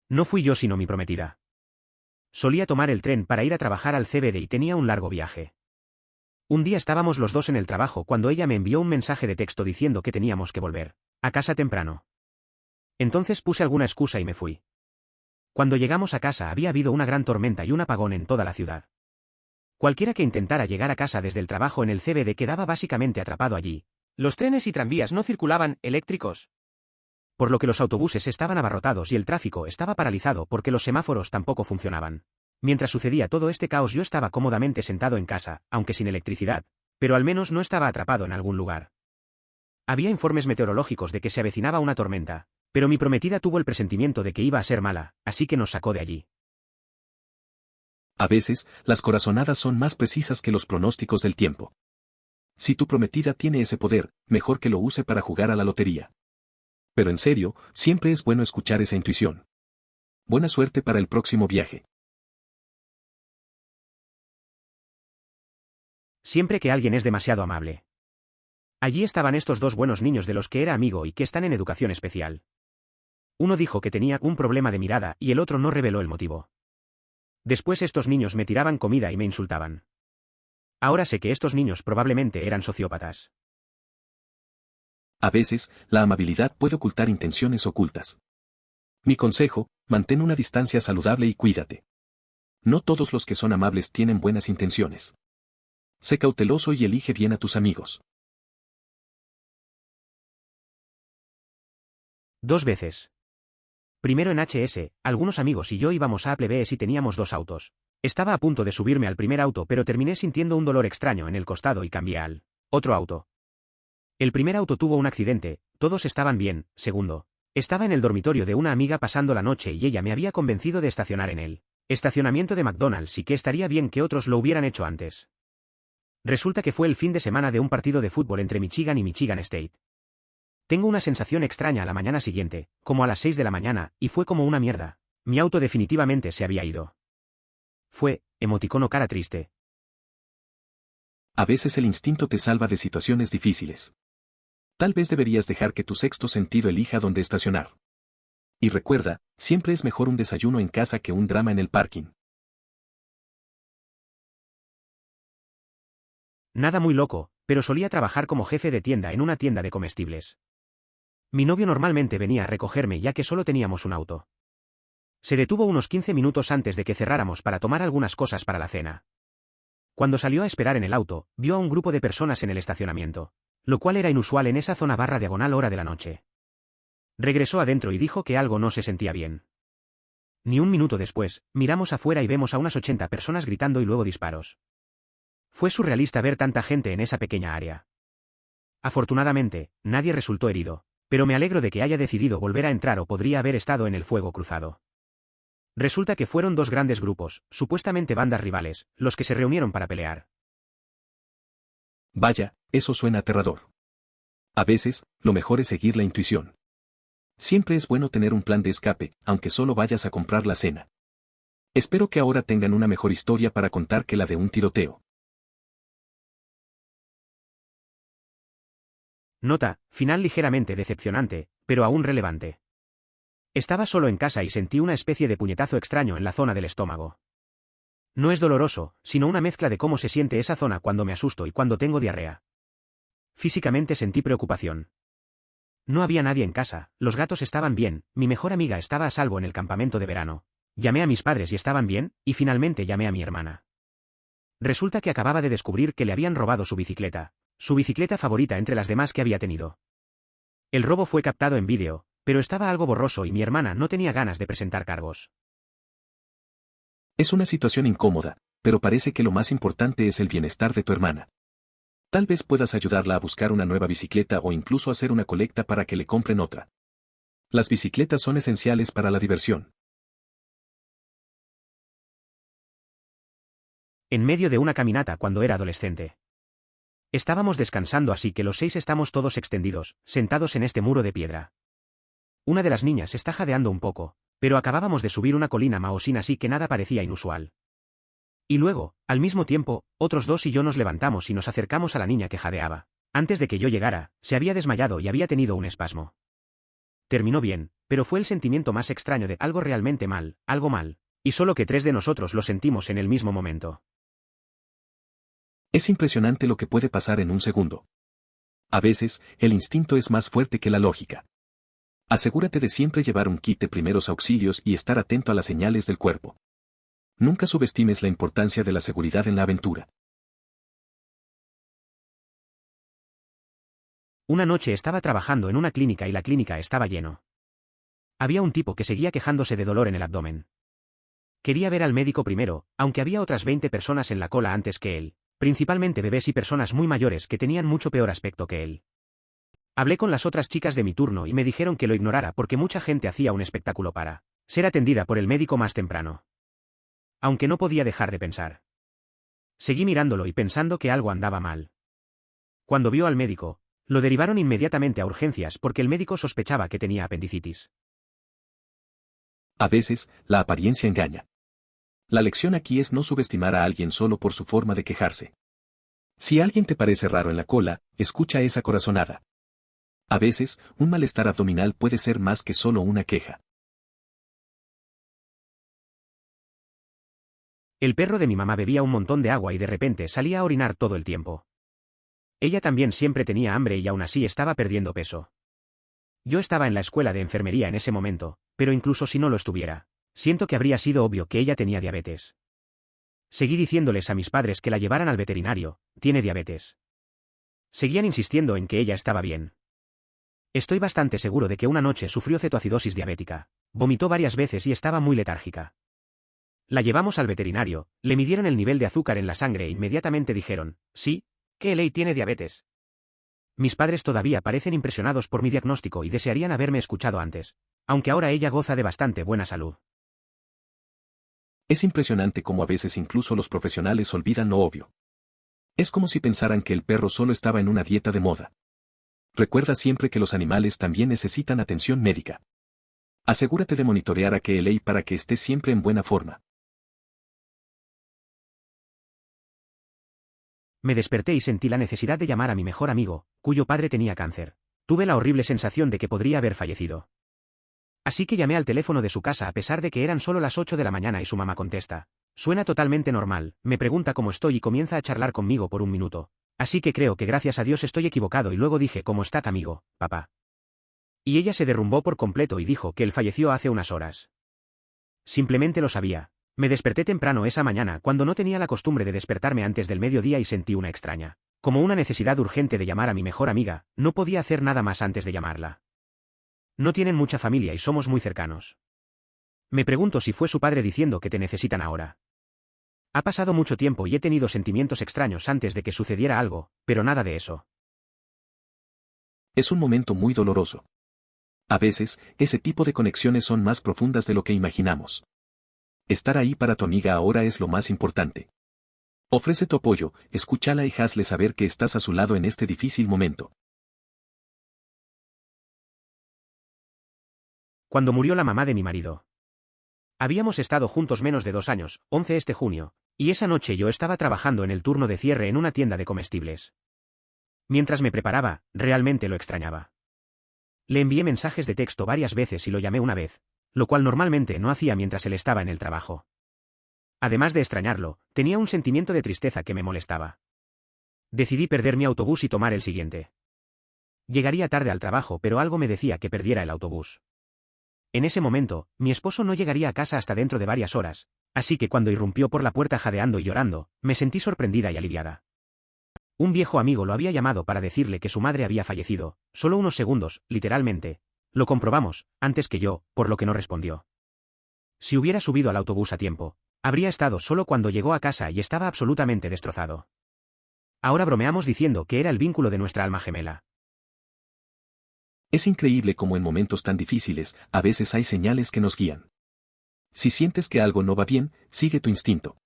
[SPEAKER 1] No fui yo sino mi prometida. Solía tomar el tren para ir a trabajar al CBD y tenía un largo viaje. Un día estábamos los dos en el trabajo cuando ella me envió un mensaje de texto diciendo que teníamos que volver a casa temprano. Entonces puse alguna excusa y me fui. Cuando llegamos a casa había habido una gran tormenta y un apagón en toda la ciudad. Cualquiera que intentara llegar a casa desde el trabajo en el CBD quedaba básicamente atrapado allí. Los trenes y tranvías no circulaban, eléctricos. Por lo que los autobuses estaban abarrotados y el tráfico estaba paralizado porque los semáforos tampoco funcionaban. Mientras sucedía todo este caos yo estaba cómodamente sentado en casa, aunque sin electricidad, pero al menos no estaba atrapado en algún lugar. Había informes meteorológicos de que se avecinaba una tormenta, pero mi prometida tuvo el presentimiento de que iba a ser mala, así que nos sacó de allí.
[SPEAKER 2] A veces, las corazonadas son más precisas que los pronósticos del tiempo. Si tu prometida tiene ese poder, mejor que lo use para jugar a la lotería. Pero en serio, siempre es bueno escuchar esa intuición. Buena suerte para el próximo viaje.
[SPEAKER 1] Siempre que alguien es demasiado amable. Allí estaban estos dos buenos niños de los que era amigo y que están en educación especial. Uno dijo que tenía un problema de mirada y el otro no reveló el motivo. Después estos niños me tiraban comida y me insultaban. Ahora sé que estos niños probablemente eran sociópatas.
[SPEAKER 2] A veces, la amabilidad puede ocultar intenciones ocultas. Mi consejo, mantén una distancia saludable y cuídate. No todos los que son amables tienen buenas intenciones. Sé cauteloso y elige bien a tus amigos.
[SPEAKER 1] 2 veces. Primero en HS, algunos amigos y yo íbamos a Applebee's y teníamos 2 autos. Estaba a punto de subirme al primer auto pero terminé sintiendo un dolor extraño en el costado y cambié al otro auto. El primer auto tuvo un accidente, todos estaban bien. Segundo, estaba en el dormitorio de una amiga pasando la noche y ella me había convencido de estacionar en él. Estacionamiento de McDonald's y que estaría bien que otros lo hubieran hecho antes. Resulta que fue el fin de semana de un partido de fútbol entre Michigan y Michigan State. Tengo una sensación extraña a la mañana siguiente, como a las 6 de la mañana, y fue como una mierda. Mi auto definitivamente se había ido. Fue, emoticono cara triste.
[SPEAKER 2] A veces el instinto te salva de situaciones difíciles. Tal vez deberías dejar que tu sexto sentido elija dónde estacionar. Y recuerda, siempre es mejor un desayuno en casa que un drama en el parking.
[SPEAKER 1] Nada muy loco, pero solía trabajar como jefe de tienda en una tienda de comestibles. Mi novio normalmente venía a recogerme ya que solo teníamos un auto. Se detuvo unos 15 minutos antes de que cerráramos para tomar algunas cosas para la cena. Cuando salió a esperar en el auto, vio a un grupo de personas en el estacionamiento, lo cual era inusual en esa zona /diagonal hora de la noche. Regresó adentro y dijo que algo no se sentía bien. Ni un minuto después, miramos afuera y vemos a unas 80 personas gritando y luego disparos. Fue surrealista ver tanta gente en esa pequeña área. Afortunadamente, nadie resultó herido, pero me alegro de que haya decidido volver a entrar o podría haber estado en el fuego cruzado. Resulta que fueron 2 grandes grupos, supuestamente bandas rivales, los que se reunieron para pelear.
[SPEAKER 2] Vaya, eso suena aterrador. A veces, lo mejor es seguir la intuición. Siempre es bueno tener un plan de escape, aunque solo vayas a comprar la cena. Espero que ahora tengan una mejor historia para contar que la de un tiroteo.
[SPEAKER 1] Nota, final ligeramente decepcionante, pero aún relevante. Estaba solo en casa y sentí una especie de puñetazo extraño en la zona del estómago. No es doloroso, sino una mezcla de cómo se siente esa zona cuando me asusto y cuando tengo diarrea. Físicamente sentí preocupación. No había nadie en casa, los gatos estaban bien, mi mejor amiga estaba a salvo en el campamento de verano. Llamé a mis padres y estaban bien, y finalmente llamé a mi hermana. Resulta que acababa de descubrir que le habían robado su bicicleta favorita entre las demás que había tenido. El robo fue captado en vídeo, pero estaba algo borroso y mi hermana no tenía ganas de presentar cargos.
[SPEAKER 2] Es una situación incómoda, pero parece que lo más importante es el bienestar de tu hermana. Tal vez puedas ayudarla a buscar una nueva bicicleta o incluso hacer una colecta para que le compren otra. Las bicicletas son esenciales para la diversión.
[SPEAKER 1] En medio de una caminata cuando era adolescente. Estábamos descansando así que los 6 estamos todos extendidos, sentados en este muro de piedra. Una de las niñas está jadeando un poco, pero acabábamos de subir una colina maosina así que nada parecía inusual. Y luego, al mismo tiempo, otros 2 y yo nos levantamos y nos acercamos a la niña que jadeaba. Antes de que yo llegara, se había desmayado y había tenido un espasmo. Terminó bien, pero fue el sentimiento más extraño de algo realmente mal, algo mal, y solo que 3 de nosotros lo sentimos en el mismo momento.
[SPEAKER 2] Es impresionante lo que puede pasar en un segundo. A veces, el instinto es más fuerte que la lógica. Asegúrate de siempre llevar un kit de primeros auxilios y estar atento a las señales del cuerpo. Nunca subestimes la importancia de la seguridad en la aventura.
[SPEAKER 1] Una noche estaba trabajando en una clínica y la clínica estaba lleno. Había un tipo que seguía quejándose de dolor en el abdomen. Quería ver al médico primero, aunque había otras 20 personas en la cola antes que él, principalmente bebés y personas muy mayores que tenían mucho peor aspecto que él. Hablé con las otras chicas de mi turno y me dijeron que lo ignorara porque mucha gente hacía un espectáculo para ser atendida por el médico más temprano. Aunque no podía dejar de pensar. Seguí mirándolo y pensando que algo andaba mal. Cuando vio al médico, lo derivaron inmediatamente a urgencias porque el médico sospechaba que tenía apendicitis.
[SPEAKER 2] A veces, la apariencia engaña. La lección aquí es no subestimar a alguien solo por su forma de quejarse. Si alguien te parece raro en la cola, escucha esa corazonada. A veces, un malestar abdominal puede ser más que solo una queja.
[SPEAKER 1] El perro de mi mamá bebía un montón de agua y de repente salía a orinar todo el tiempo. Ella también siempre tenía hambre y aún así estaba perdiendo peso. Yo estaba en la escuela de enfermería en ese momento, pero incluso si no lo estuviera, siento que habría sido obvio que ella tenía diabetes. Seguí diciéndoles a mis padres que la llevaran al veterinario, tiene diabetes. Seguían insistiendo en que ella estaba bien. Estoy bastante seguro de que una noche sufrió cetoacidosis diabética, vomitó varias veces y estaba muy letárgica. La llevamos al veterinario, le midieron el nivel de azúcar en la sangre e inmediatamente dijeron, sí, que Elei tiene diabetes. Mis padres todavía parecen impresionados por mi diagnóstico y desearían haberme escuchado antes, aunque ahora ella goza de bastante buena salud.
[SPEAKER 2] Es impresionante cómo a veces incluso los profesionales olvidan lo obvio. Es como si pensaran que el perro solo estaba en una dieta de moda. Recuerda siempre que los animales también necesitan atención médica. Asegúrate de monitorear a Elei para que esté siempre en buena forma.
[SPEAKER 1] Me desperté y sentí la necesidad de llamar a mi mejor amigo, cuyo padre tenía cáncer. Tuve la horrible sensación de que podría haber fallecido. Así que llamé al teléfono de su casa a pesar de que eran solo las 8 de la mañana y su mamá contesta. Suena totalmente normal, me pregunta cómo estoy y comienza a charlar conmigo por un minuto. Así que creo que gracias a Dios estoy equivocado y luego dije ¿cómo está amigo, papá? Y ella se derrumbó por completo y dijo que él falleció hace unas horas. Simplemente lo sabía. Me desperté temprano esa mañana cuando no tenía la costumbre de despertarme antes del mediodía y sentí una extraña, como una necesidad urgente de llamar a mi mejor amiga, no podía hacer nada más antes de llamarla. No tienen mucha familia y somos muy cercanos. Me pregunto si fue su padre diciendo que te necesitan ahora. Ha pasado mucho tiempo y he tenido sentimientos extraños antes de que sucediera algo, pero nada de eso.
[SPEAKER 2] Es un momento muy doloroso. A veces, ese tipo de conexiones son más profundas de lo que imaginamos. Estar ahí para tu amiga ahora es lo más importante. Ofrece tu apoyo, escúchala y hazle saber que estás a su lado en este difícil momento.
[SPEAKER 1] Cuando murió la mamá de mi marido. Habíamos estado juntos menos de 2 años, 11 este junio, y esa noche yo estaba trabajando en el turno de cierre en una tienda de comestibles. Mientras me preparaba, realmente lo extrañaba. Le envié mensajes de texto varias veces y lo llamé una vez, lo cual normalmente no hacía mientras él estaba en el trabajo. Además de extrañarlo, tenía un sentimiento de tristeza que me molestaba. Decidí perder mi autobús y tomar el siguiente. Llegaría tarde al trabajo, pero algo me decía que perdiera el autobús. En ese momento, mi esposo no llegaría a casa hasta dentro de varias horas, así que cuando irrumpió por la puerta jadeando y llorando, me sentí sorprendida y aliviada. Un viejo amigo lo había llamado para decirle que su madre había fallecido, solo unos segundos, literalmente. Lo comprobamos, antes que yo, por lo que no respondió. Si hubiera subido al autobús a tiempo, habría estado solo cuando llegó a casa y estaba absolutamente destrozado. Ahora bromeamos diciendo que era el vínculo de nuestra alma gemela.
[SPEAKER 2] Es increíble cómo en momentos tan difíciles, a veces hay señales que nos guían. Si sientes que algo no va bien, sigue tu instinto.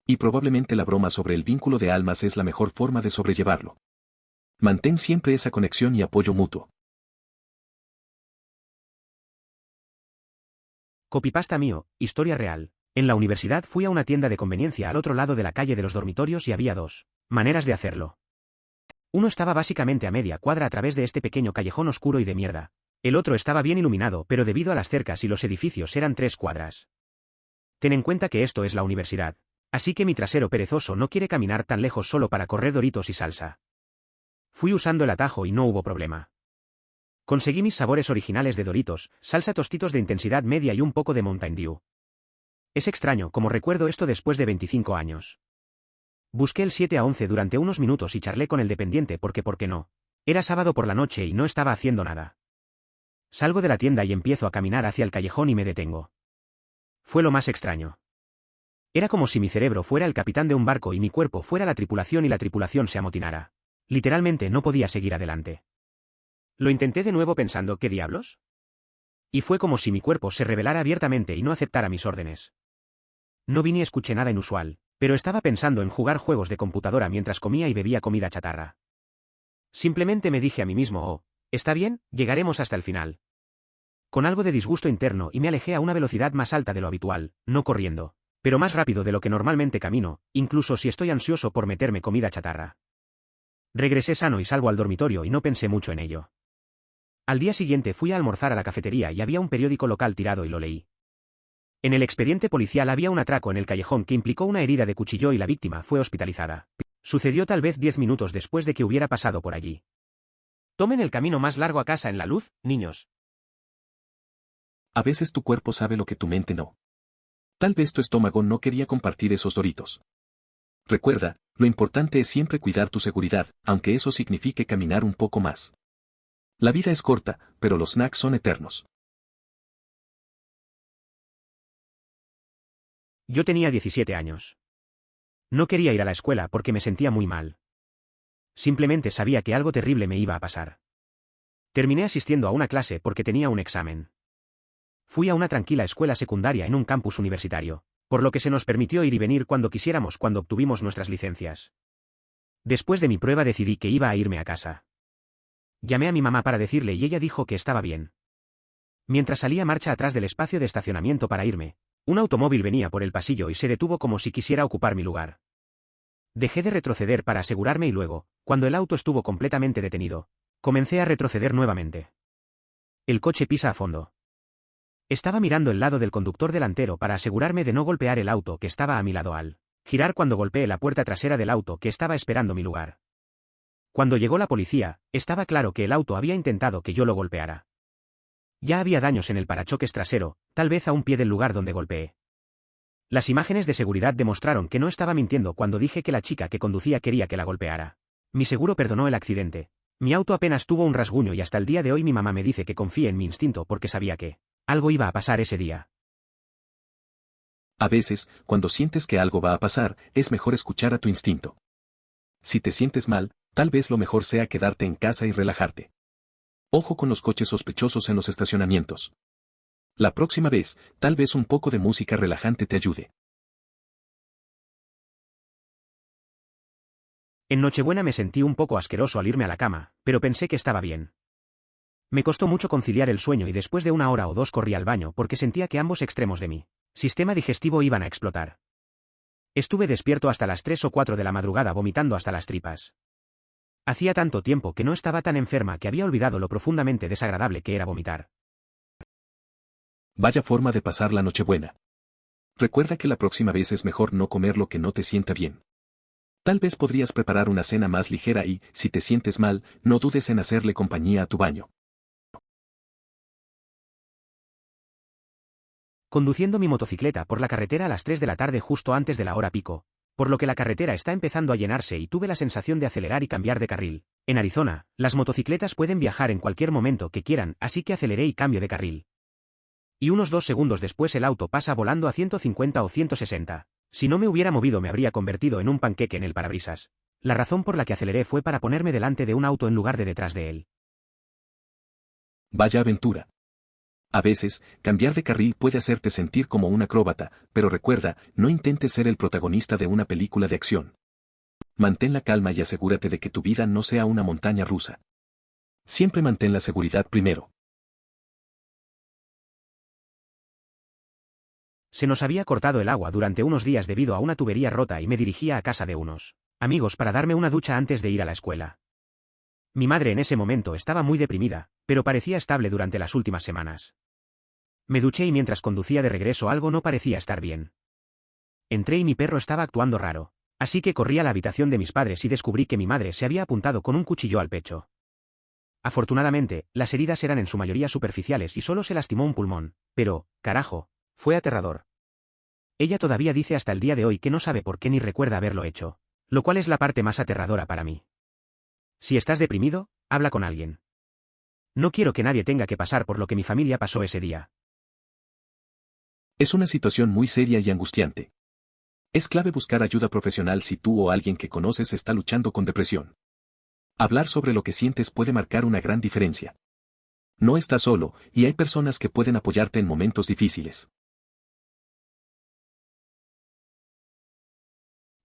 [SPEAKER 2] Y probablemente la broma sobre el vínculo de almas es la mejor forma de sobrellevarlo. Mantén siempre esa conexión y apoyo mutuo.
[SPEAKER 1] Copypasta mío, historia real. En la universidad fui a una tienda de conveniencia al otro lado de la calle de los dormitorios y había dos maneras de hacerlo. Uno estaba básicamente a media cuadra a través de este pequeño callejón oscuro y de mierda. El otro estaba bien iluminado, pero debido a las cercas y los edificios eran 3 cuadras. Ten en cuenta que esto es la universidad, así que mi trasero perezoso no quiere caminar tan lejos solo para correr Doritos y salsa. Fui usando el atajo y no hubo problema. Conseguí mis sabores originales de Doritos, salsa tostitos de intensidad media y un poco de Mountain Dew. Es extraño como recuerdo esto después de 25 años. Busqué el 7 a 11 durante unos minutos y charlé con el dependiente porque ¿por qué no? Era sábado por la noche y no estaba haciendo nada. Salgo de la tienda y empiezo a caminar hacia el callejón y me detengo. Fue lo más extraño. Era como si mi cerebro fuera el capitán de un barco y mi cuerpo fuera la tripulación y la tripulación se amotinara. Literalmente no podía seguir adelante. Lo intenté de nuevo pensando ¿qué diablos? Y fue como si mi cuerpo se rebelara abiertamente y no aceptara mis órdenes. No vi ni escuché nada inusual, pero estaba pensando en jugar juegos de computadora mientras comía y bebía comida chatarra. Simplemente me dije a mí mismo, oh, está bien, llegaremos hasta el final. Con algo de disgusto interno y me alejé a una velocidad más alta de lo habitual, no corriendo, pero más rápido de lo que normalmente camino, incluso si estoy ansioso por meterme comida chatarra. Regresé sano y salvo al dormitorio y no pensé mucho en ello. Al día siguiente fui a almorzar a la cafetería y había un periódico local tirado y lo leí. En el expediente policial había un atraco en el callejón que implicó una herida de cuchillo y la víctima fue hospitalizada. Sucedió tal vez 10 minutos después de que hubiera pasado por allí. Tomen el camino más largo a casa en la luz, niños.
[SPEAKER 2] A veces tu cuerpo sabe lo que tu mente no. Tal vez tu estómago no quería compartir esos Doritos. Recuerda, lo importante es siempre cuidar tu seguridad, aunque eso signifique caminar un poco más. La vida es corta, pero los snacks son eternos.
[SPEAKER 1] Yo tenía 17 años. No quería ir a la escuela porque me sentía muy mal. Simplemente sabía que algo terrible me iba a pasar. Terminé asistiendo a una clase porque tenía un examen. Fui a una tranquila escuela secundaria en un campus universitario, por lo que se nos permitió ir y venir cuando quisiéramos cuando obtuvimos nuestras licencias. Después de mi prueba decidí que iba a irme a casa. Llamé a mi mamá para decirle y ella dijo que estaba bien. Mientras salía marcha atrás del espacio de estacionamiento para irme, un automóvil venía por el pasillo y se detuvo como si quisiera ocupar mi lugar. Dejé de retroceder para asegurarme y luego, cuando el auto estuvo completamente detenido, comencé a retroceder nuevamente. El coche pisa a fondo. Estaba mirando el lado del conductor delantero para asegurarme de no golpear el auto que estaba a mi lado al girar cuando golpeé la puerta trasera del auto que estaba esperando mi lugar. Cuando llegó la policía, estaba claro que el auto había intentado que yo lo golpeara. Ya había daños en el parachoques trasero, tal vez a un pie del lugar donde golpeé. Las imágenes de seguridad demostraron que no estaba mintiendo cuando dije que la chica que conducía quería que la golpeara. Mi seguro perdonó el accidente. Mi auto apenas tuvo un rasguño y hasta el día de hoy mi mamá me dice que confíe en mi instinto porque sabía que algo iba a pasar ese día.
[SPEAKER 2] A veces, cuando sientes que algo va a pasar, es mejor escuchar a tu instinto. Si te sientes mal, tal vez lo mejor sea quedarte en casa y relajarte. Ojo con los coches sospechosos en los estacionamientos. La próxima vez, tal vez un poco de música relajante te ayude.
[SPEAKER 1] En Nochebuena me sentí un poco asqueroso al irme a la cama, pero pensé que estaba bien. Me costó mucho conciliar el sueño y después de 1 hora o 2 corrí al baño porque sentía que ambos extremos de mi sistema digestivo iban a explotar. Estuve despierto hasta las 3 o 4 de la madrugada vomitando hasta las tripas. Hacía tanto tiempo que no estaba tan enferma que había olvidado lo profundamente desagradable que era vomitar.
[SPEAKER 2] Vaya forma de pasar la Nochebuena. Recuerda que la próxima vez es mejor no comer lo que no te sienta bien. Tal vez podrías preparar una cena más ligera y, si te sientes mal, no dudes en hacerle compañía a tu baño.
[SPEAKER 1] Conduciendo mi motocicleta por la carretera a las 3 de la tarde justo antes de la hora pico, por lo que la carretera está empezando a llenarse y tuve la sensación de acelerar y cambiar de carril. En Arizona, las motocicletas pueden viajar en cualquier momento que quieran, así que aceleré y cambio de carril. Y unos 2 segundos después el auto pasa volando a 150 o 160. Si no me hubiera movido me habría convertido en un panqueque en el parabrisas. La razón por la que aceleré fue para ponerme delante de un auto en lugar de detrás de él.
[SPEAKER 2] Vaya aventura. A veces, cambiar de carril puede hacerte sentir como un acróbata, pero recuerda, no intentes ser el protagonista de una película de acción. Mantén la calma y asegúrate de que tu vida no sea una montaña rusa. Siempre mantén la seguridad primero.
[SPEAKER 1] Se nos había cortado el agua durante unos días debido a una tubería rota y me dirigía a casa de unos amigos para darme una ducha antes de ir a la escuela. Mi madre en ese momento estaba muy deprimida, pero parecía estable durante las últimas semanas. Me duché y mientras conducía de regreso algo no parecía estar bien. Entré y mi perro estaba actuando raro, así que corrí a la habitación de mis padres y descubrí que mi madre se había apuntado con un cuchillo al pecho. Afortunadamente, las heridas eran en su mayoría superficiales y solo se lastimó un pulmón, pero, carajo, fue aterrador. Ella todavía dice hasta el día de hoy que no sabe por qué ni recuerda haberlo hecho, lo cual es la parte más aterradora para mí. Si estás deprimido, habla con alguien. No quiero que nadie tenga que pasar por lo que mi familia pasó ese día.
[SPEAKER 2] Es una situación muy seria y angustiante. Es clave buscar ayuda profesional si tú o alguien que conoces está luchando con depresión. Hablar sobre lo que sientes puede marcar una gran diferencia. No estás solo, y hay personas que pueden apoyarte en momentos difíciles.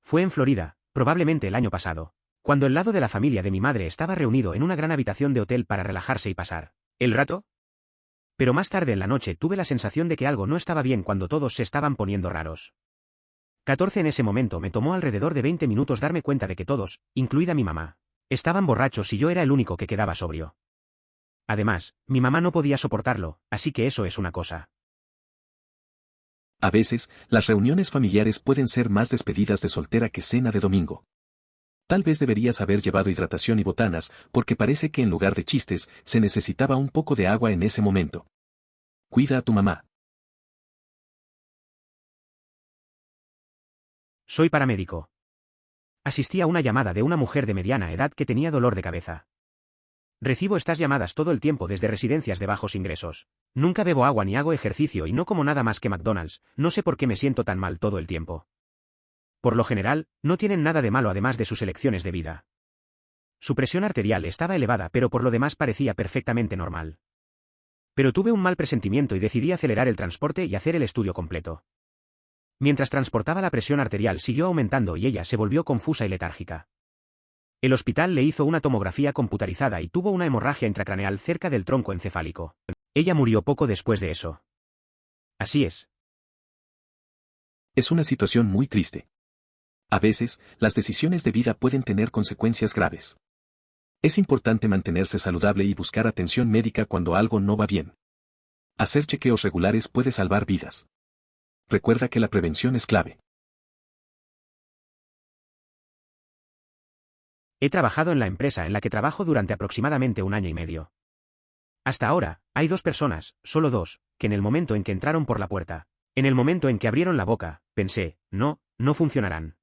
[SPEAKER 1] Fue en Florida, probablemente el año pasado, cuando el lado de la familia de mi madre estaba reunido en una gran habitación de hotel para relajarse y pasar el rato. Pero más tarde en la noche tuve la sensación de que algo no estaba bien cuando todos se estaban poniendo raros. 14 en ese momento me tomó alrededor de 20 minutos darme cuenta de que todos, incluida mi mamá, estaban borrachos y yo era el único que quedaba sobrio. Además, mi mamá no podía soportarlo, así que eso es una cosa.
[SPEAKER 2] A veces, las reuniones familiares pueden ser más despedidas de soltera que cena de domingo. Tal vez deberías haber llevado hidratación y botanas, porque parece que en lugar de chistes, se necesitaba un poco de agua en ese momento. Cuida a tu mamá.
[SPEAKER 1] Soy paramédico. Asistí a una llamada de una mujer de mediana edad que tenía dolor de cabeza. Recibo estas llamadas todo el tiempo desde residencias de bajos ingresos. Nunca bebo agua ni hago ejercicio y no como nada más que McDonald's, no sé por qué me siento tan mal todo el tiempo. Por lo general, no tienen nada de malo además de sus elecciones de vida. Su presión arterial estaba elevada pero por lo demás parecía perfectamente normal. Pero tuve un mal presentimiento y decidí acelerar el transporte y hacer el estudio completo. Mientras transportaba la presión arterial siguió aumentando y ella se volvió confusa y letárgica. El hospital le hizo una tomografía computarizada y tuvo una hemorragia intracraneal cerca del tronco encefálico. Ella murió poco después de eso. Así es.
[SPEAKER 2] Es una situación muy triste. A veces, las decisiones de vida pueden tener consecuencias graves. Es importante mantenerse saludable y buscar atención médica cuando algo no va bien. Hacer chequeos regulares puede salvar vidas. Recuerda que la prevención es clave.
[SPEAKER 1] He trabajado en la empresa en la que trabajo durante aproximadamente 1 año y medio. Hasta ahora, hay 2 personas, solo 2, que en el momento en que entraron por la puerta, en el momento en que abrieron la boca, pensé, no funcionarán.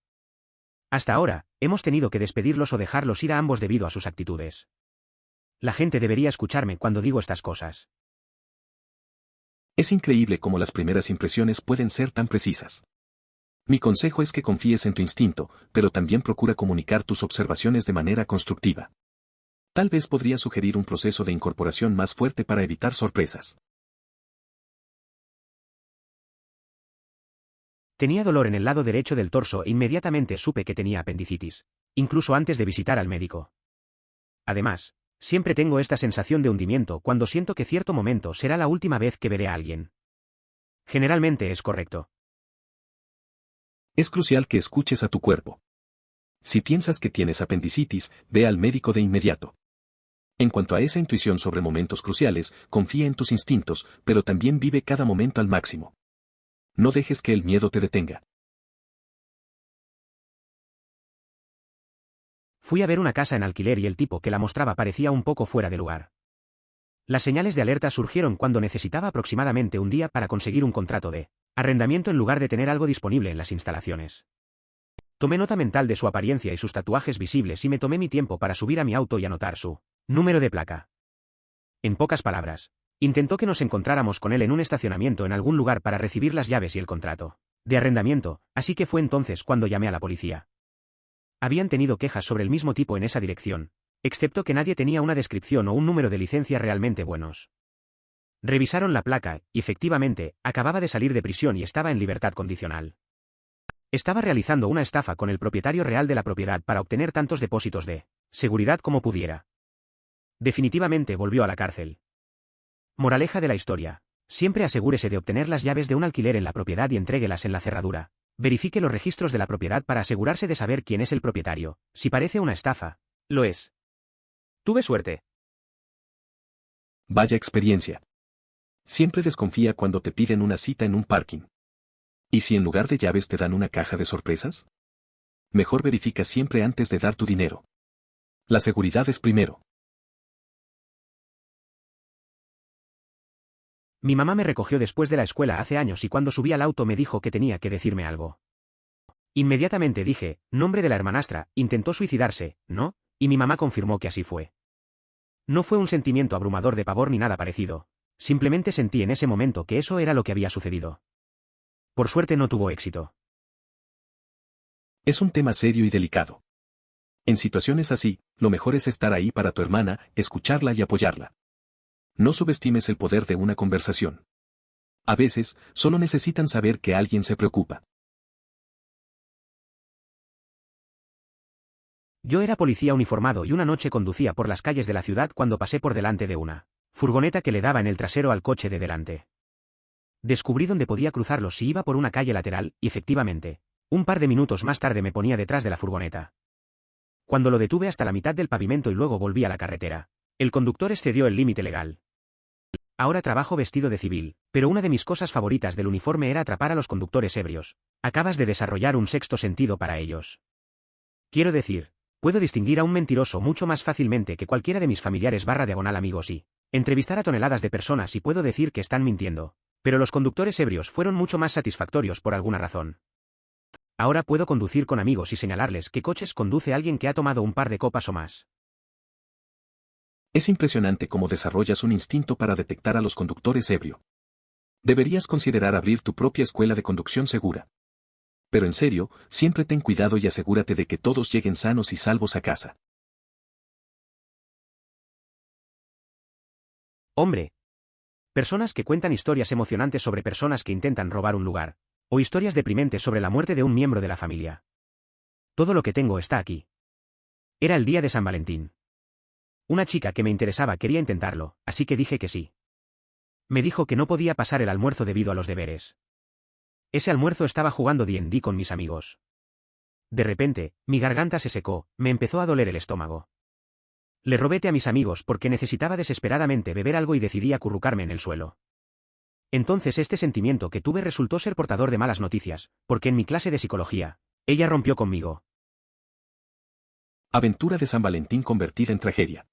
[SPEAKER 1] Hasta ahora, hemos tenido que despedirlos o dejarlos ir a ambos debido a sus actitudes. La gente debería escucharme cuando digo estas cosas.
[SPEAKER 2] Es increíble cómo las primeras impresiones pueden ser tan precisas. Mi consejo es que confíes en tu instinto, pero también procura comunicar tus observaciones de manera constructiva. Tal vez podría sugerir un proceso de incorporación más fuerte para evitar sorpresas.
[SPEAKER 1] Tenía dolor en el lado derecho del torso e inmediatamente supe que tenía apendicitis, incluso antes de visitar al médico. Además, siempre tengo esta sensación de hundimiento cuando siento que cierto momento será la última vez que veré a alguien. Generalmente es correcto.
[SPEAKER 2] Es crucial que escuches a tu cuerpo. Si piensas que tienes apendicitis, ve al médico de inmediato. En cuanto a esa intuición sobre momentos cruciales, confía en tus instintos, pero también vive cada momento al máximo. No dejes que el miedo te detenga.
[SPEAKER 1] Fui a ver una casa en alquiler y el tipo que la mostraba parecía un poco fuera de lugar. Las señales de alerta surgieron cuando necesitaba aproximadamente un día para conseguir un contrato de arrendamiento en lugar de tener algo disponible en las instalaciones. Tomé nota mental de su apariencia y sus tatuajes visibles y me tomé mi tiempo para subir a mi auto y anotar su número de placa. En pocas palabras, intentó que nos encontráramos con él en un estacionamiento en algún lugar para recibir las llaves y el contrato de arrendamiento, así que fue entonces cuando llamé a la policía. Habían tenido quejas sobre el mismo tipo en esa dirección, excepto que nadie tenía una descripción o un número de licencia realmente buenos. Revisaron la placa, y efectivamente, acababa de salir de prisión y estaba en libertad condicional. Estaba realizando una estafa con el propietario real de la propiedad para obtener tantos depósitos de seguridad como pudiera. Definitivamente volvió a la cárcel. Moraleja de la historia. Siempre asegúrese de obtener las llaves de un alquiler en la propiedad y entréguelas en la cerradura. Verifique los registros de la propiedad para asegurarse de saber quién es el propietario. Si parece una estafa, lo es. Tuve suerte.
[SPEAKER 2] Vaya experiencia. Siempre desconfía cuando te piden una cita en un parking. ¿Y si en lugar de llaves te dan una caja de sorpresas? Mejor verifica siempre antes de dar tu dinero. La seguridad es primero.
[SPEAKER 1] Mi mamá me recogió después de la escuela hace años y cuando subí al auto me dijo que tenía que decirme algo. Inmediatamente dije, nombre de la hermanastra, intentó suicidarse, ¿no? Y mi mamá confirmó que así fue. No fue un sentimiento abrumador de pavor ni nada parecido. Simplemente sentí en ese momento que eso era lo que había sucedido. Por suerte no tuvo éxito.
[SPEAKER 2] Es un tema serio y delicado. En situaciones así, lo mejor es estar ahí para tu hermana, escucharla y apoyarla. No subestimes el poder de una conversación. A veces, solo necesitan saber que alguien se preocupa.
[SPEAKER 1] Yo era policía uniformado y una noche conducía por las calles de la ciudad cuando pasé por delante de una furgoneta que le daba en el trasero al coche de delante. Descubrí dónde podía cruzarlo si iba por una calle lateral, y efectivamente, un par de minutos más tarde me ponía detrás de la furgoneta. Cuando lo detuve hasta la mitad del pavimento y luego volví a la carretera, el conductor excedió el límite legal. Ahora trabajo vestido de civil, pero una de mis cosas favoritas del uniforme era atrapar a los conductores ebrios. Acabas de desarrollar un sexto sentido para ellos. Quiero decir, puedo distinguir a un mentiroso mucho más fácilmente que cualquiera de mis familiares / amigos y entrevistar a toneladas de personas y puedo decir que están mintiendo, pero los conductores ebrios fueron mucho más satisfactorios por alguna razón. Ahora puedo conducir con amigos y señalarles qué coches conduce alguien que ha tomado un par de copas o más.
[SPEAKER 2] Es impresionante cómo desarrollas un instinto para detectar a los conductores ebrio. Deberías considerar abrir tu propia escuela de conducción segura. Pero en serio, siempre ten cuidado y asegúrate de que todos lleguen sanos y salvos a casa.
[SPEAKER 1] Hombre. Personas que cuentan historias emocionantes sobre personas que intentan robar un lugar, o historias deprimentes sobre la muerte de un miembro de la familia. Todo lo que tengo está aquí. Era el día de San Valentín. Una chica que me interesaba quería intentarlo, así que dije que sí. Me dijo que no podía pasar el almuerzo debido a los deberes. Ese almuerzo estaba jugando D&D con mis amigos. De repente, mi garganta se secó, me empezó a doler el estómago. Le robé té a mis amigos porque necesitaba desesperadamente beber algo y decidí acurrucarme en el suelo. Entonces este sentimiento que tuve resultó ser portador de malas noticias, porque en mi clase de psicología, ella rompió conmigo.
[SPEAKER 2] Aventura de San Valentín convertida en tragedia.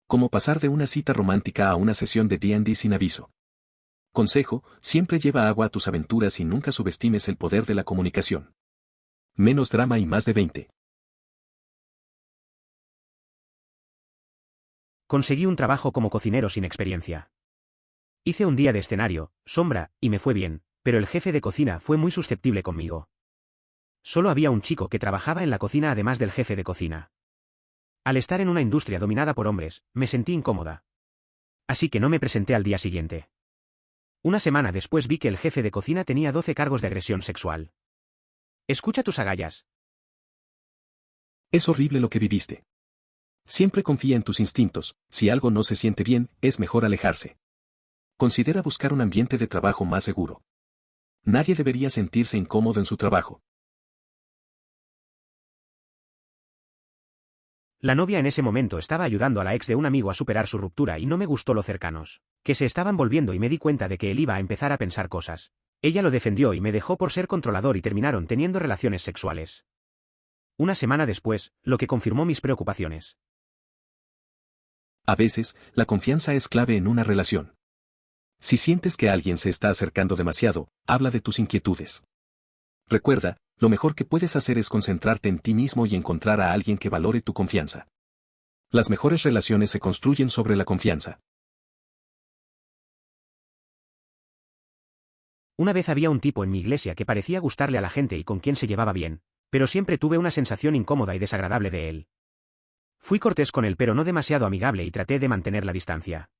[SPEAKER 2] Cómo pasar de una cita romántica a una sesión de D&D sin aviso. Consejo, siempre lleva agua a tus aventuras y nunca subestimes el poder de la comunicación. Menos drama y más de 20.
[SPEAKER 1] Conseguí un trabajo como cocinero sin experiencia. Hice un día de escenario, sombra, y me fue bien, pero el jefe de cocina fue muy susceptible conmigo. Solo había un chico que trabajaba en la cocina además del jefe de cocina. Al estar en una industria dominada por hombres, me sentí incómoda. Así que no me presenté al día siguiente. Una semana después vi que el jefe de cocina tenía 12 cargos de agresión sexual. Escucha tus agallas.
[SPEAKER 2] Es horrible lo que viviste. Siempre confía en tus instintos, si algo no se siente bien, es mejor alejarse. Considera buscar un ambiente de trabajo más seguro. Nadie debería sentirse incómodo en su trabajo.
[SPEAKER 1] La novia en ese momento estaba ayudando a la ex de un amigo a superar su ruptura y no me gustó lo cercanos que se estaban volviendo y me di cuenta de que él iba a empezar a pensar cosas. Ella lo defendió y me dejó por ser controlador y terminaron teniendo relaciones sexuales. una semana después, lo que confirmó mis preocupaciones.
[SPEAKER 2] A veces, la confianza es clave en una relación. Si sientes que alguien se está acercando demasiado, habla de tus inquietudes. Recuerda, lo mejor que puedes hacer es concentrarte en ti mismo y encontrar a alguien que valore tu confianza. Las mejores relaciones se construyen sobre la confianza.
[SPEAKER 1] Una vez había un tipo en mi iglesia que parecía gustarle a la gente y con quien se llevaba bien, pero siempre tuve una sensación incómoda y desagradable de él. Fui cortés con él pero no demasiado amigable y traté de mantener la distancia.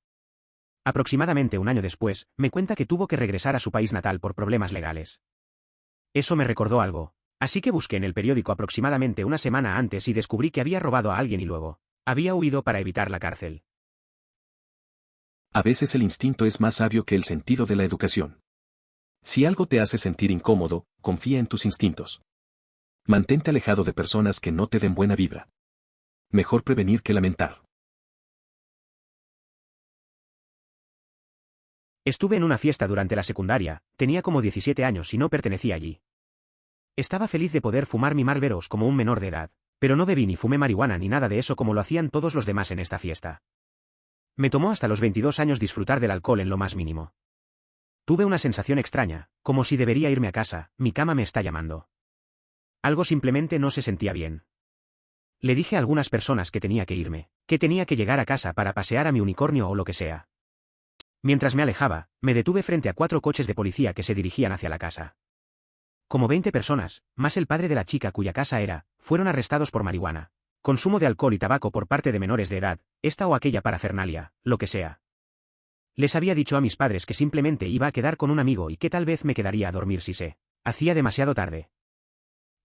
[SPEAKER 1] Aproximadamente un año después, me cuenta que tuvo que regresar a su país natal por problemas legales. Eso me recordó algo, así que busqué en el periódico aproximadamente una semana antes y descubrí que había robado a alguien y luego había huido para evitar la cárcel.
[SPEAKER 2] A veces el instinto es más sabio que el sentido de la educación. Si algo te hace sentir incómodo, confía en tus instintos. Mantente alejado de personas que no te den buena vibra. Mejor prevenir que lamentar.
[SPEAKER 1] Estuve en una fiesta durante la secundaria, tenía como 17 años y no pertenecía allí. Estaba feliz de poder fumar mi Marlboros como un menor de edad, pero no bebí ni fumé marihuana ni nada de eso como lo hacían todos los demás en esta fiesta. Me tomó hasta los 22 años disfrutar del alcohol en lo más mínimo. Tuve una sensación extraña, como si debería irme a casa, mi cama me está llamando. Algo simplemente no se sentía bien. Le dije a algunas personas que tenía que irme, que tenía que llegar a casa para pasear a mi unicornio o lo que sea. Mientras me alejaba, me detuve frente a 4 coches de policía que se dirigían hacia la casa. Como 20 personas, más el padre de la chica cuya casa era, fueron arrestados por marihuana, consumo de alcohol y tabaco por parte de menores de edad, esta o aquella parafernalia, lo que sea. Les había dicho a mis padres que simplemente iba a quedar con un amigo y que tal vez me quedaría a dormir si se hacía demasiado tarde.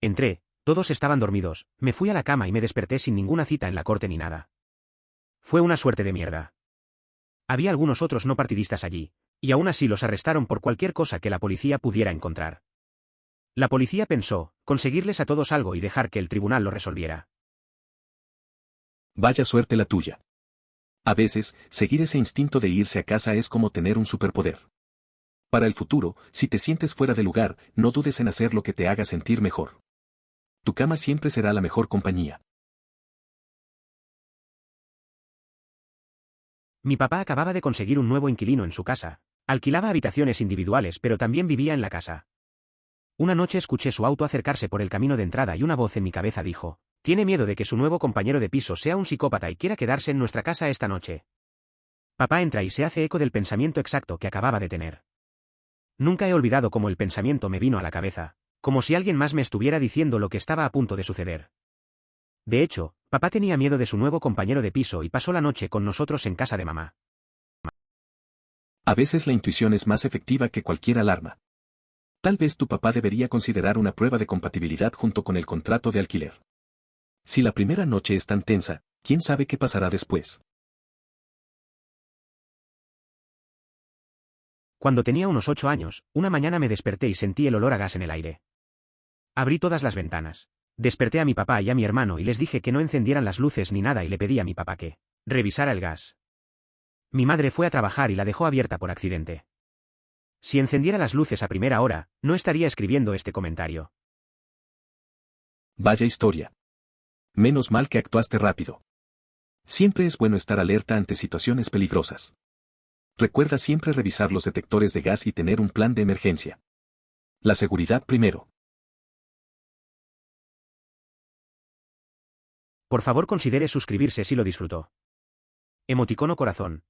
[SPEAKER 1] Entré, todos estaban dormidos, me fui a la cama y me desperté sin ninguna cita en la corte ni nada. Fue una suerte de mierda. Había algunos otros no partidistas allí, y aún así los arrestaron por cualquier cosa que la policía pudiera encontrar. La policía pensó, conseguirles a todos algo y dejar que el tribunal lo resolviera.
[SPEAKER 2] Vaya suerte la tuya. A veces, seguir ese instinto de irse a casa es como tener un superpoder. Para el futuro, si te sientes fuera de lugar, no dudes en hacer lo que te haga sentir mejor. Tu cama siempre será la mejor compañía.
[SPEAKER 1] Mi papá acababa de conseguir un nuevo inquilino en su casa. Alquilaba habitaciones individuales pero también vivía en la casa. Una noche escuché su auto acercarse por el camino de entrada y una voz en mi cabeza dijo, tiene miedo de que su nuevo compañero de piso sea un psicópata y quiera quedarse en nuestra casa esta noche. Papá entra y se hace eco del pensamiento exacto que acababa de tener. Nunca he olvidado cómo el pensamiento me vino a la cabeza, como si alguien más me estuviera diciendo lo que estaba a punto de suceder. De hecho, papá tenía miedo de su nuevo compañero de piso y pasó la noche con nosotros en casa de mamá.
[SPEAKER 2] A veces la intuición es más efectiva que cualquier alarma. Tal vez tu papá debería considerar una prueba de compatibilidad junto con el contrato de alquiler. Si la primera noche es tan tensa, ¿quién sabe qué pasará después?
[SPEAKER 1] Cuando tenía unos 8 años, una mañana me desperté y sentí el olor a gas en el aire. Abrí todas las ventanas. Desperté a mi papá y a mi hermano y les dije que no encendieran las luces ni nada y le pedí a mi papá que revisara el gas. Mi madre fue a trabajar y la dejó abierta por accidente. Si encendiera las luces a primera hora, no estaría escribiendo este comentario.
[SPEAKER 2] Vaya historia. Menos mal que actuaste rápido. Siempre es bueno estar alerta ante situaciones peligrosas. Recuerda siempre revisar los detectores de gas y tener un plan de emergencia. La seguridad primero.
[SPEAKER 1] Por favor considere suscribirse si lo disfrutó. Emoticono corazón.